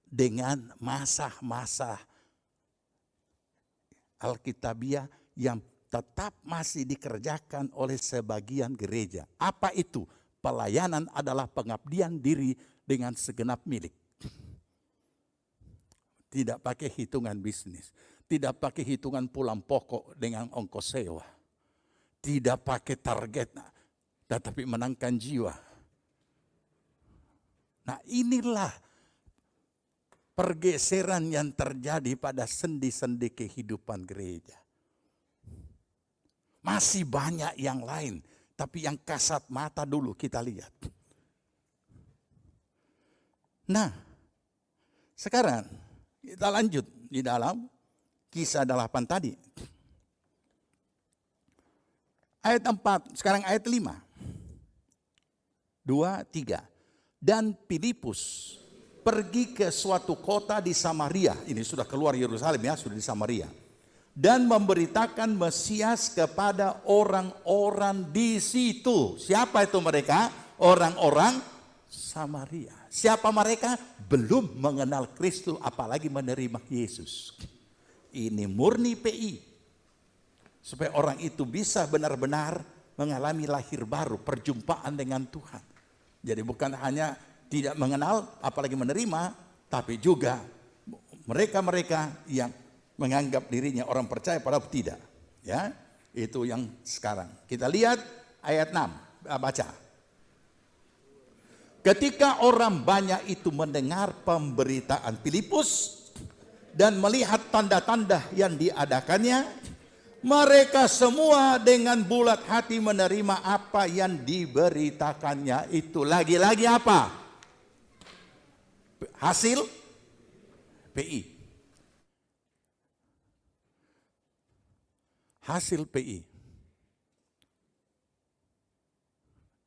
dengan masa-masa Alkitabiah yang tetap masih dikerjakan oleh sebagian gereja. Apa itu? Pelayanan adalah pengabdian diri dengan segenap milik. Tidak pakai hitungan bisnis. Tidak pakai hitungan pulang pokok dengan ongkos sewa. Tidak pakai target, tetapi menangkan jiwa. Nah, inilah pergeseran yang terjadi pada sendi-sendi kehidupan gereja. Masih banyak yang lain, tapi yang kasat mata dulu kita lihat. Nah, sekarang kita lanjut di dalam Kisah 8 tadi. Ayat 4, sekarang ayat 5. 2, 3. Dan Filipus pergi ke suatu kota di Samaria. Ini sudah keluar Yerusalem ya, sudah di Samaria. Dan memberitakan Mesias kepada orang-orang di situ. Siapa itu mereka? Orang-orang Samaria. Siapa mereka? Belum mengenal Kristus, apalagi menerima Yesus. Ini murni PI. Supaya orang itu bisa benar-benar mengalami lahir baru, perjumpaan dengan Tuhan. Jadi bukan hanya tidak mengenal, apalagi menerima, tapi juga mereka-mereka yang menganggap dirinya orang percaya padahal tidak. Ya, itu yang sekarang. Kita lihat ayat 6, baca. Ketika orang banyak itu mendengar pemberitaan Filipus dan melihat tanda-tanda yang diadakannya, mereka semua dengan bulat hati menerima apa yang diberitakannya itu. Lagi-lagi apa? Hasil PI. Hasil PI.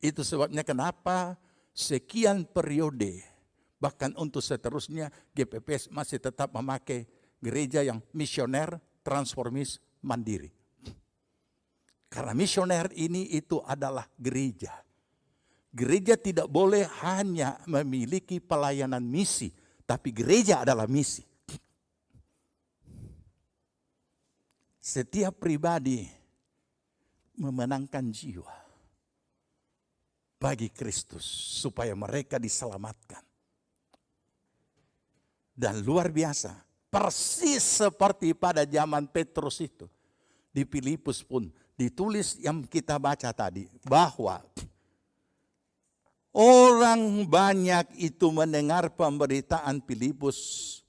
Itu sebabnya kenapa sekian periode, bahkan untuk seterusnya, GPPS masih tetap memakai gereja yang misioner, transformis, mandiri. Karena misioner ini itu adalah gereja. Gereja tidak boleh hanya memiliki pelayanan misi, tapi gereja adalah misi. Setiap pribadi memenangkan jiwa bagi Kristus supaya mereka diselamatkan. Dan luar biasa, persis seperti pada zaman Petrus itu. Di Filipus pun ditulis yang kita baca tadi, bahwa orang banyak itu mendengar pemberitaan Filipus.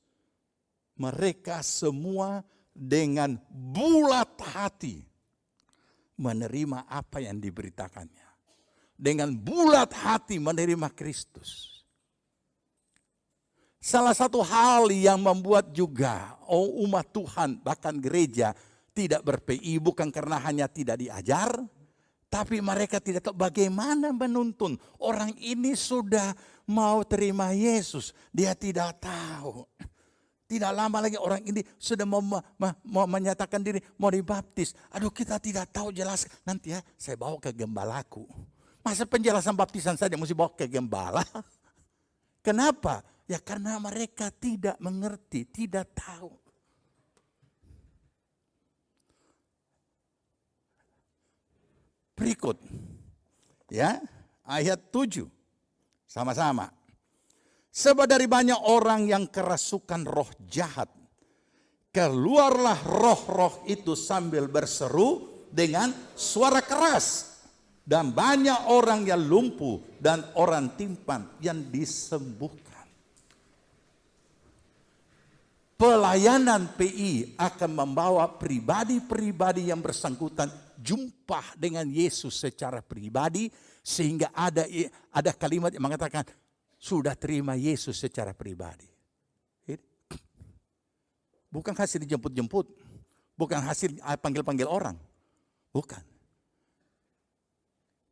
Mereka semua dengan bulat hati menerima apa yang diberitakannya. Dengan bulat hati menerima Kristus. Salah satu hal yang membuat juga umat Tuhan bahkan gereja tidak ber-PI bukan karena hanya tidak diajar, tapi mereka tidak tahu bagaimana menuntun. Orang ini sudah mau terima Yesus, dia tidak tahu. Tidak lama lagi orang ini sudah mau menyatakan diri, mau dibaptis. Aduh, kita tidak tahu jelas. Nanti ya saya bawa ke gembalaku. Masa penjelasan baptisan saja mesti bawa ke gembala? Kenapa? Ya karena mereka tidak mengerti, tidak tahu. Berikut. Ya, ayat 7. Sama-sama. Sebab dari banyak orang yang kerasukan roh jahat, keluarlah roh-roh itu sambil berseru dengan suara keras. Dan banyak orang yang lumpuh dan orang timpan yang disembuhkan. Pelayanan PI akan membawa pribadi-pribadi yang bersangkutan jumpa dengan Yesus secara pribadi. Sehingga ada kalimat yang mengatakan, sudah terima Yesus secara pribadi. Bukan hasil dijemput-jemput. Bukan hasil panggil-panggil orang. Bukan.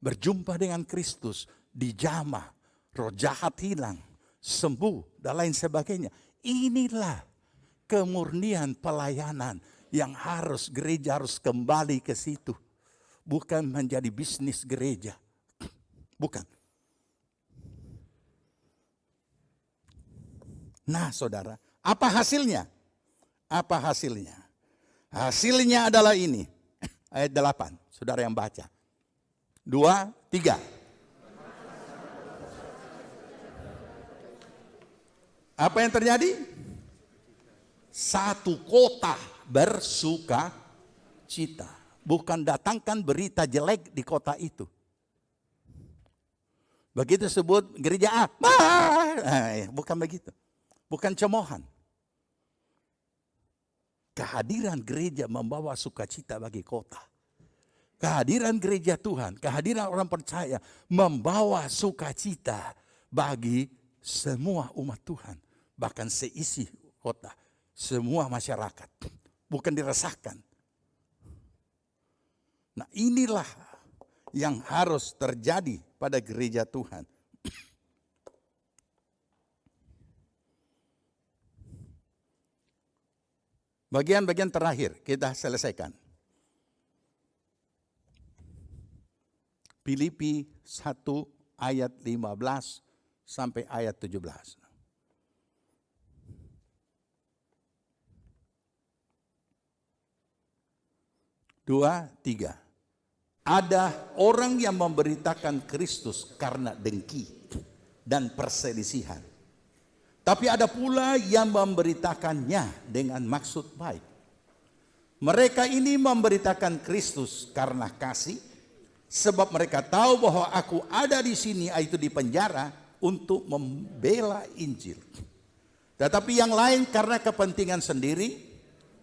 Berjumpa dengan Kristus, dijamah, roh jahat hilang, sembuh, dan lain sebagainya. Inilah kemurnian pelayanan yang gereja harus kembali ke situ. Bukan menjadi bisnis gereja. Bukan. Nah saudara, apa hasilnya? Apa hasilnya? Hasilnya adalah ini. Ayat 8, saudara yang baca. 2, 3. Apa yang terjadi? Satu kota bersuka cita. Bukan datangkan berita jelek di kota itu. Begitu sebut gereja A. Bukan begitu. Bukan cemoohan. Kehadiran gereja membawa sukacita bagi kota. Kehadiran gereja Tuhan, kehadiran orang percaya membawa sukacita bagi semua umat Tuhan. Bahkan seisi kota, semua masyarakat. Bukan dirasakan. Nah inilah yang harus terjadi pada gereja Tuhan. Bagian-bagian terakhir kita selesaikan. Filipi 1 ayat 15 sampai ayat 17. 2, 3. Ada orang yang memberitakan Kristus karena dengki dan perselisihan. Tapi ada pula yang memberitakannya dengan maksud baik. Mereka ini memberitakan Kristus karena kasih, sebab mereka tahu bahwa aku ada di sini, yaitu di penjara, untuk membela Injil. Tetapi yang lain karena kepentingan sendiri,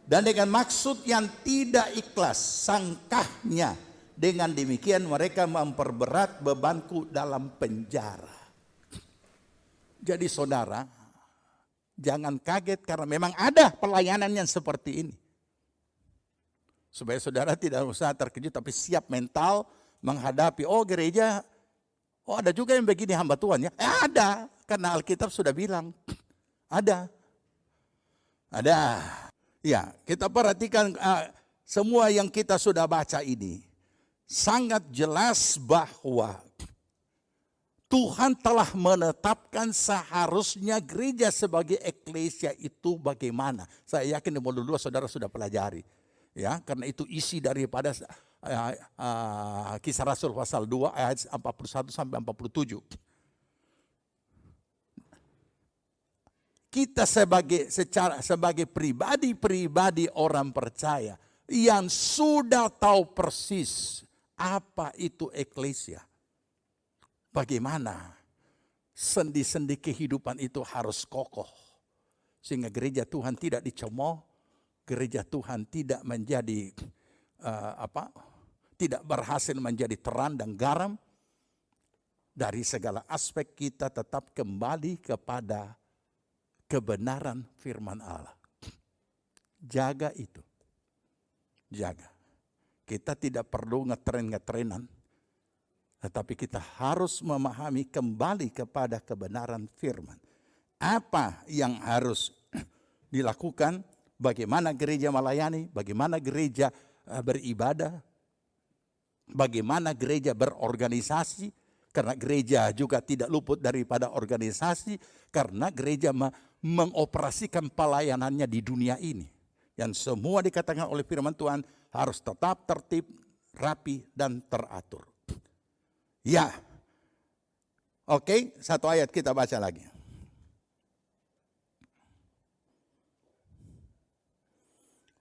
dan dengan maksud yang tidak ikhlas sangkahnya. Dengan demikian mereka memperberat bebanku dalam penjara. Jadi saudara, jangan kaget karena memang ada pelayanan yang seperti ini. Supaya saudara tidak usah terkejut, tapi siap mental menghadapi, gereja, ada juga yang begini hamba Tuhan ya. Ada, karena Alkitab sudah bilang, ada. Ya, kita perhatikan semua yang kita sudah baca ini. Sangat jelas bahwa Tuhan telah menetapkan seharusnya gereja sebagai eklesia itu bagaimana. Saya yakin di modul 2 saudara sudah pelajari. Ya, karena itu isi daripada Kisah Rasul pasal 2 ayat 41 sampai 47. Kita sebagai pribadi orang percaya yang sudah tahu persis apa itu eklesia. Bagaimana sendi-sendi kehidupan itu harus kokoh. Sehingga gereja Tuhan tidak dicemooh, gereja Tuhan tidak menjadi tidak berhasil menjadi terang dan garam. Dari segala aspek kita tetap kembali kepada kebenaran firman Allah. Jaga itu. Jaga. Kita tidak perlu ngetren-ngetrenan, tetapi kita harus memahami kembali kepada kebenaran firman. Apa yang harus dilakukan, bagaimana gereja melayani, bagaimana gereja beribadah, bagaimana gereja berorganisasi, karena gereja juga tidak luput daripada organisasi, karena gereja mengoperasikan pelayanannya di dunia ini. Yang semua dikatakan oleh firman Tuhan harus tetap tertib, rapi, dan teratur. Ya, oke, satu ayat kita baca lagi.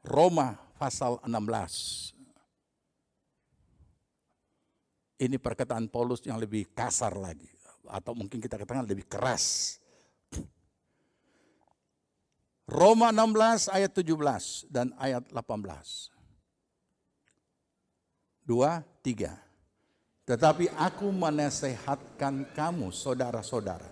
Roma pasal 16. Ini perkataan Paulus yang lebih kasar lagi, atau mungkin kita katakan lebih keras. Roma 16 ayat 17 dan ayat 18. 2, 3. Tetapi aku menasehatkan kamu saudara-saudara,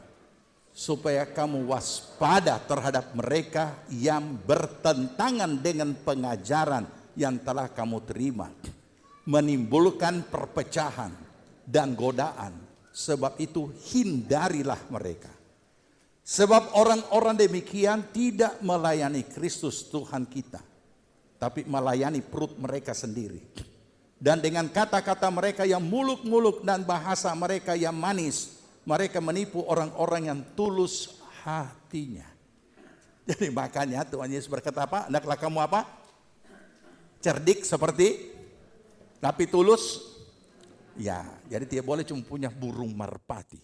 supaya kamu waspada terhadap mereka yang bertentangan dengan pengajaran yang telah kamu terima, menimbulkan perpecahan dan godaan. Sebab itu hindarilah mereka. Sebab orang-orang demikian tidak melayani Kristus Tuhan kita, tapi melayani perut mereka sendiri. Dan dengan kata-kata mereka yang muluk-muluk dan bahasa mereka yang manis, mereka menipu orang-orang yang tulus hatinya. Jadi makanya Tuhan Yesus berkata apa? Hendaklah kamu apa? Cerdik seperti, tapi tulus. Ya, jadi tidak boleh cuma punya burung merpati.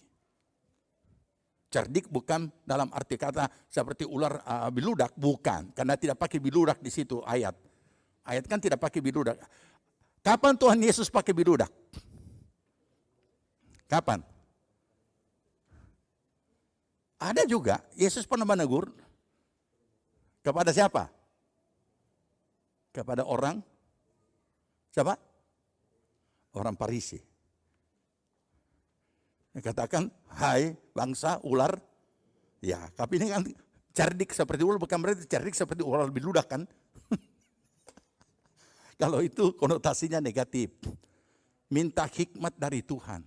Cerdik bukan dalam arti kata seperti ular biludak, bukan. Karena tidak pakai biludak di situ ayat. Ayat kan tidak pakai biludak. Kapan Tuhan Yesus pakai biludak? Kapan? Ada juga, Yesus pernah menegur. Kepada siapa? Kepada orang, siapa? Orang Farisi. Dia katakan, hai bangsa ular. Ya, tapi ini kan cerdik seperti ular, bukan berarti cerdik seperti ular biludak kan. Kalau itu konotasinya negatif. Minta hikmat dari Tuhan.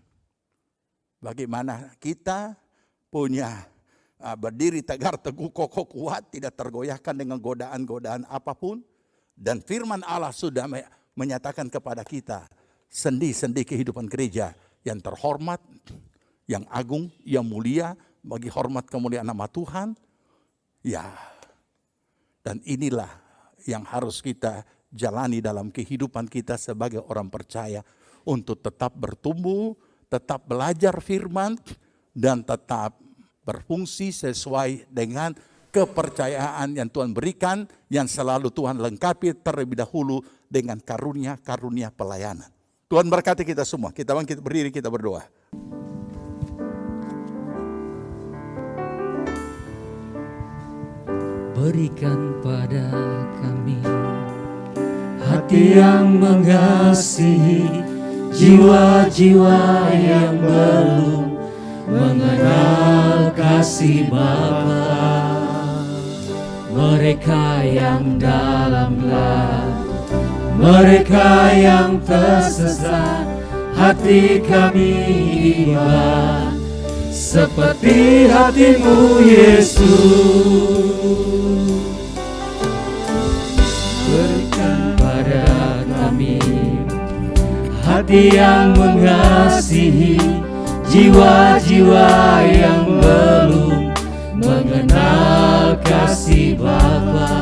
Bagaimana kita punya berdiri tegar, teguh, kokoh, kuat, tidak tergoyahkan dengan godaan-godaan apapun. Dan firman Allah sudah menyatakan kepada kita sendi-sendi kehidupan gereja yang terhormat, yang agung, yang mulia, bagi hormat kemuliaan nama Tuhan. Ya, dan inilah yang harus kita jalani dalam kehidupan kita sebagai orang percaya, untuk tetap bertumbuh, tetap belajar firman, dan tetap berfungsi sesuai dengan kepercayaan yang Tuhan berikan, yang selalu Tuhan lengkapi terlebih dahulu dengan karunia-karunia pelayanan. Tuhan berkati kita semua. Kita bangkit berdiri, kita berdoa. Berikan pada kami hati yang mengasihi jiwa-jiwa yang belum mengenal kasih Bapa. Mereka yang dalam gelap, mereka yang tersesat, hati kami iba seperti hatimu Yesus. Berikan pada kami hati yang mengasihi jiwa-jiwa yang belum mengenal kasih Bapa.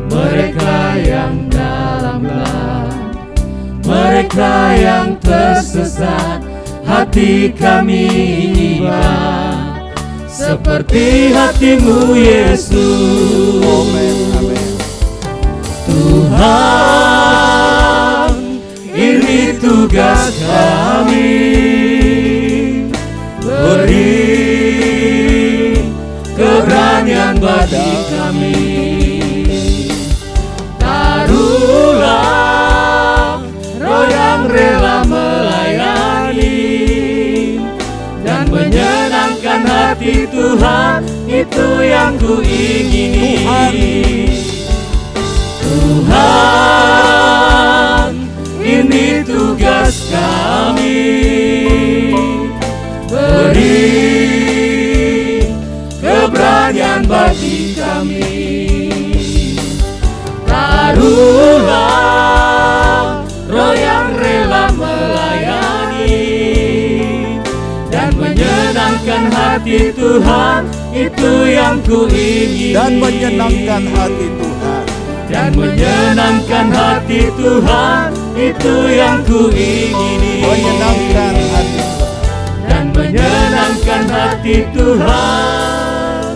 Mereka yang dalam gelap, mereka yang tersesat, hati kami iba seperti hatimu Yesus. Amen, amen. Tuhan, ini tugas kami, beri keberanian bagi kami. Taruhlah roh yang rela melayani dan menyenangkan menyenangkan hati Tuhan, itu yang ku ingini. Tuhan, ini tugas kami, beri keberanian bagi kami. Taruhlah roh yang rela melayani dan menyenangkan hati Tuhan, itu yang ku ingini. Dan menyenangkan hati Tuhan, dan menyenangkan hati Tuhan, itu yang ku ingini. menyenangkan hati Tuhan. Dan menyenangkan hati Tuhan,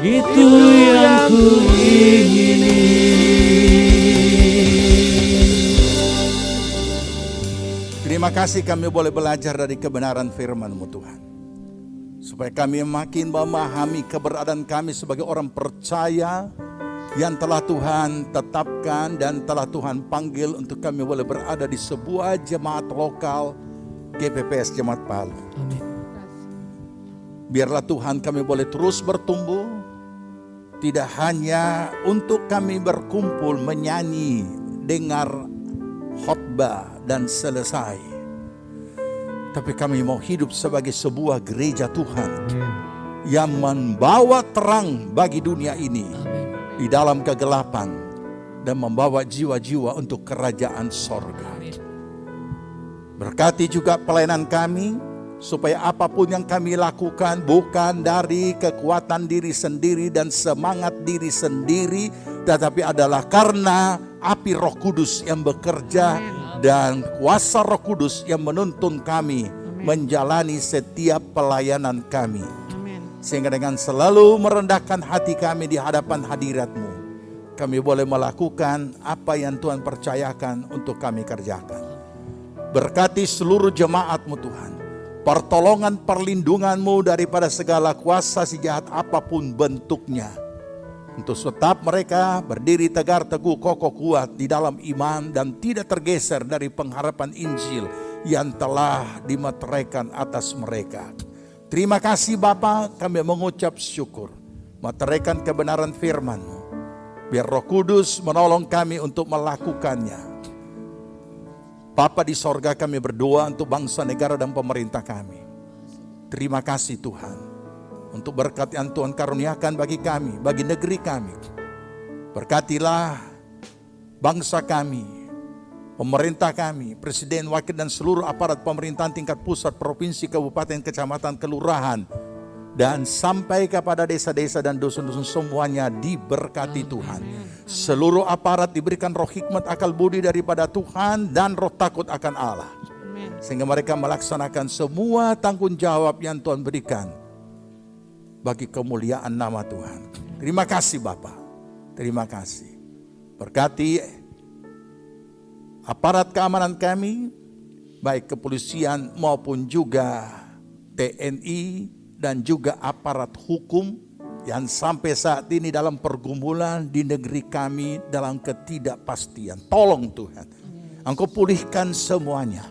itu yang ku ingini. Terima kasih kami boleh belajar dari kebenaran firman-Mu Tuhan. Supaya kami makin memahami keberadaan kami sebagai orang percaya yang telah Tuhan tetapkan dan telah Tuhan panggil untuk kami boleh berada di sebuah jemaat lokal GPPS Jemaat Palu. Amin. Biarlah Tuhan kami boleh terus bertumbuh, tidak hanya untuk kami berkumpul menyanyi, dengar khotbah dan selesai, tapi kami mau hidup sebagai sebuah gereja Tuhan yang membawa terang bagi dunia ini di dalam kegelapan dan membawa jiwa-jiwa untuk kerajaan sorga. Berkati juga pelayanan kami, supaya apapun yang kami lakukan bukan dari kekuatan diri sendiri dan semangat diri sendiri, tetapi adalah karena api Roh Kudus yang bekerja dan kuasa Roh Kudus yang menuntun kami menjalani setiap pelayanan kami. Sehingga dengan selalu merendahkan hati kami di hadapan hadirat-Mu, kami boleh melakukan apa yang Tuhan percayakan untuk kami kerjakan. Berkati seluruh jemaat-Mu Tuhan. Pertolongan perlindungan-Mu daripada segala kuasa si jahat apapun bentuknya. Untuk tetap mereka berdiri tegar teguh kokoh kuat di dalam iman dan tidak tergeser dari pengharapan Injil yang telah dimeteraikan atas mereka. Terima kasih Bapa, kami mengucap syukur. Meteraikan kebenaran firman-Mu. Biar Roh Kudus menolong kami untuk melakukannya. Bapa di sorga, kami berdoa untuk bangsa, negara, dan pemerintah kami. Terima kasih Tuhan, untuk berkat yang Tuhan karuniakan bagi kami, bagi negeri kami. Berkatilah bangsa kami, pemerintah kami, presiden, wakil, dan seluruh aparat pemerintahan tingkat pusat, provinsi, kabupaten, kecamatan, kelurahan, dan sampai kepada desa-desa dan dusun-dusun semuanya diberkati Tuhan. Seluruh aparat diberikan roh hikmat, akal budi daripada Tuhan dan roh takut akan Allah. Sehingga mereka melaksanakan semua tanggung jawab yang Tuhan berikan bagi kemuliaan nama Tuhan. Terima kasih Bapa. Terima kasih. Berkati aparat keamanan kami, baik kepolisian maupun juga TNI dan juga aparat hukum yang sampai saat ini dalam pergumulan di negeri kami dalam ketidakpastian. Tolong Tuhan, Engkau pulihkan semuanya.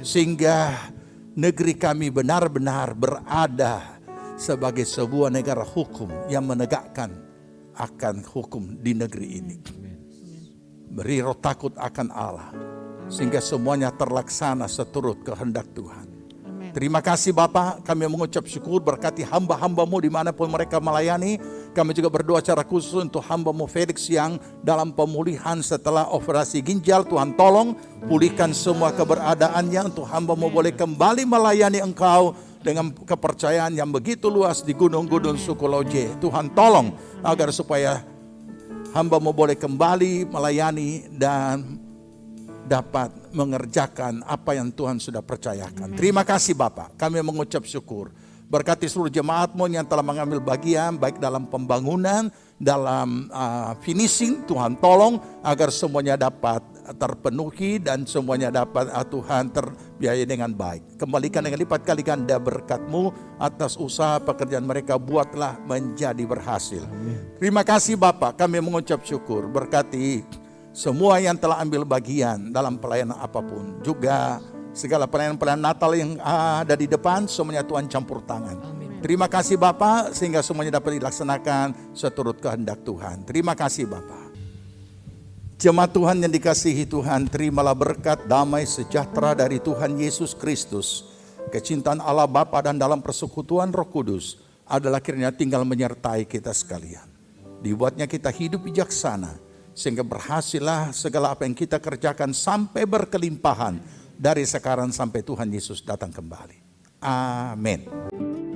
Sehingga negeri kami benar-benar berada sebagai sebuah negara hukum yang menegakkan akan hukum di negeri ini. Beri roh takut akan Allah, sehingga semuanya terlaksana seturut kehendak Tuhan. Terima kasih Bapa, kami mengucap syukur, berkati hamba-hamba-Mu dimanapun mereka melayani. Kami juga berdoa secara khusus untuk hamba-Mu Felix yang dalam pemulihan setelah operasi ginjal. Tuhan tolong pulihkan semua keberadaannya untuk hamba-Mu boleh kembali melayani Engkau dengan kepercayaan yang begitu luas di gunung-gunung suku Loje. Tuhan tolong agar supaya hamba-Mu boleh kembali melayani dan dapat mengerjakan apa yang Tuhan sudah percayakan. Terima kasih Bapak, kami mengucap syukur. Berkati seluruh jemaat-Mu yang telah mengambil bagian baik dalam pembangunan, dalam finishing. Tuhan tolong agar semuanya dapat terpenuhi dan semuanya dapat Tuhan terbiayai dengan baik. Kembalikan dengan lipat kali ganda berkat-Mu atas usaha pekerjaan mereka, buatlah menjadi berhasil. Terima kasih Bapak, kami mengucap syukur. Berkati semua yang telah ambil bagian dalam pelayanan apapun, juga Segala pelayanan-pelayanan Natal yang ada di depan, semuanya Tuhan campur tangan. Amin. Terima kasih Bapak, sehingga semuanya dapat dilaksanakan seturut kehendak Tuhan. Terima kasih Bapak. Jemaat Tuhan yang dikasihi Tuhan, terimalah berkat, damai, sejahtera dari Tuhan Yesus Kristus. Kecintaan Allah Bapa dan dalam persekutuan Roh Kudus adalah kiranya tinggal menyertai kita sekalian. Dibuatnya kita hidup bijaksana, sehingga berhasillah segala apa yang kita kerjakan sampai berkelimpahan dari sekarang sampai Tuhan Yesus datang kembali. Amin.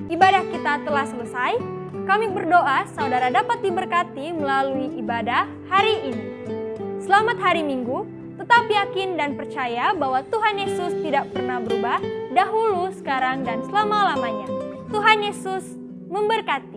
Ibadah kita telah selesai. Kami berdoa saudara dapat diberkati melalui ibadah hari ini. Selamat hari Minggu. Tetap yakin dan percaya bahwa Tuhan Yesus tidak pernah berubah, dahulu, sekarang, dan selama-lamanya. Tuhan Yesus memberkati.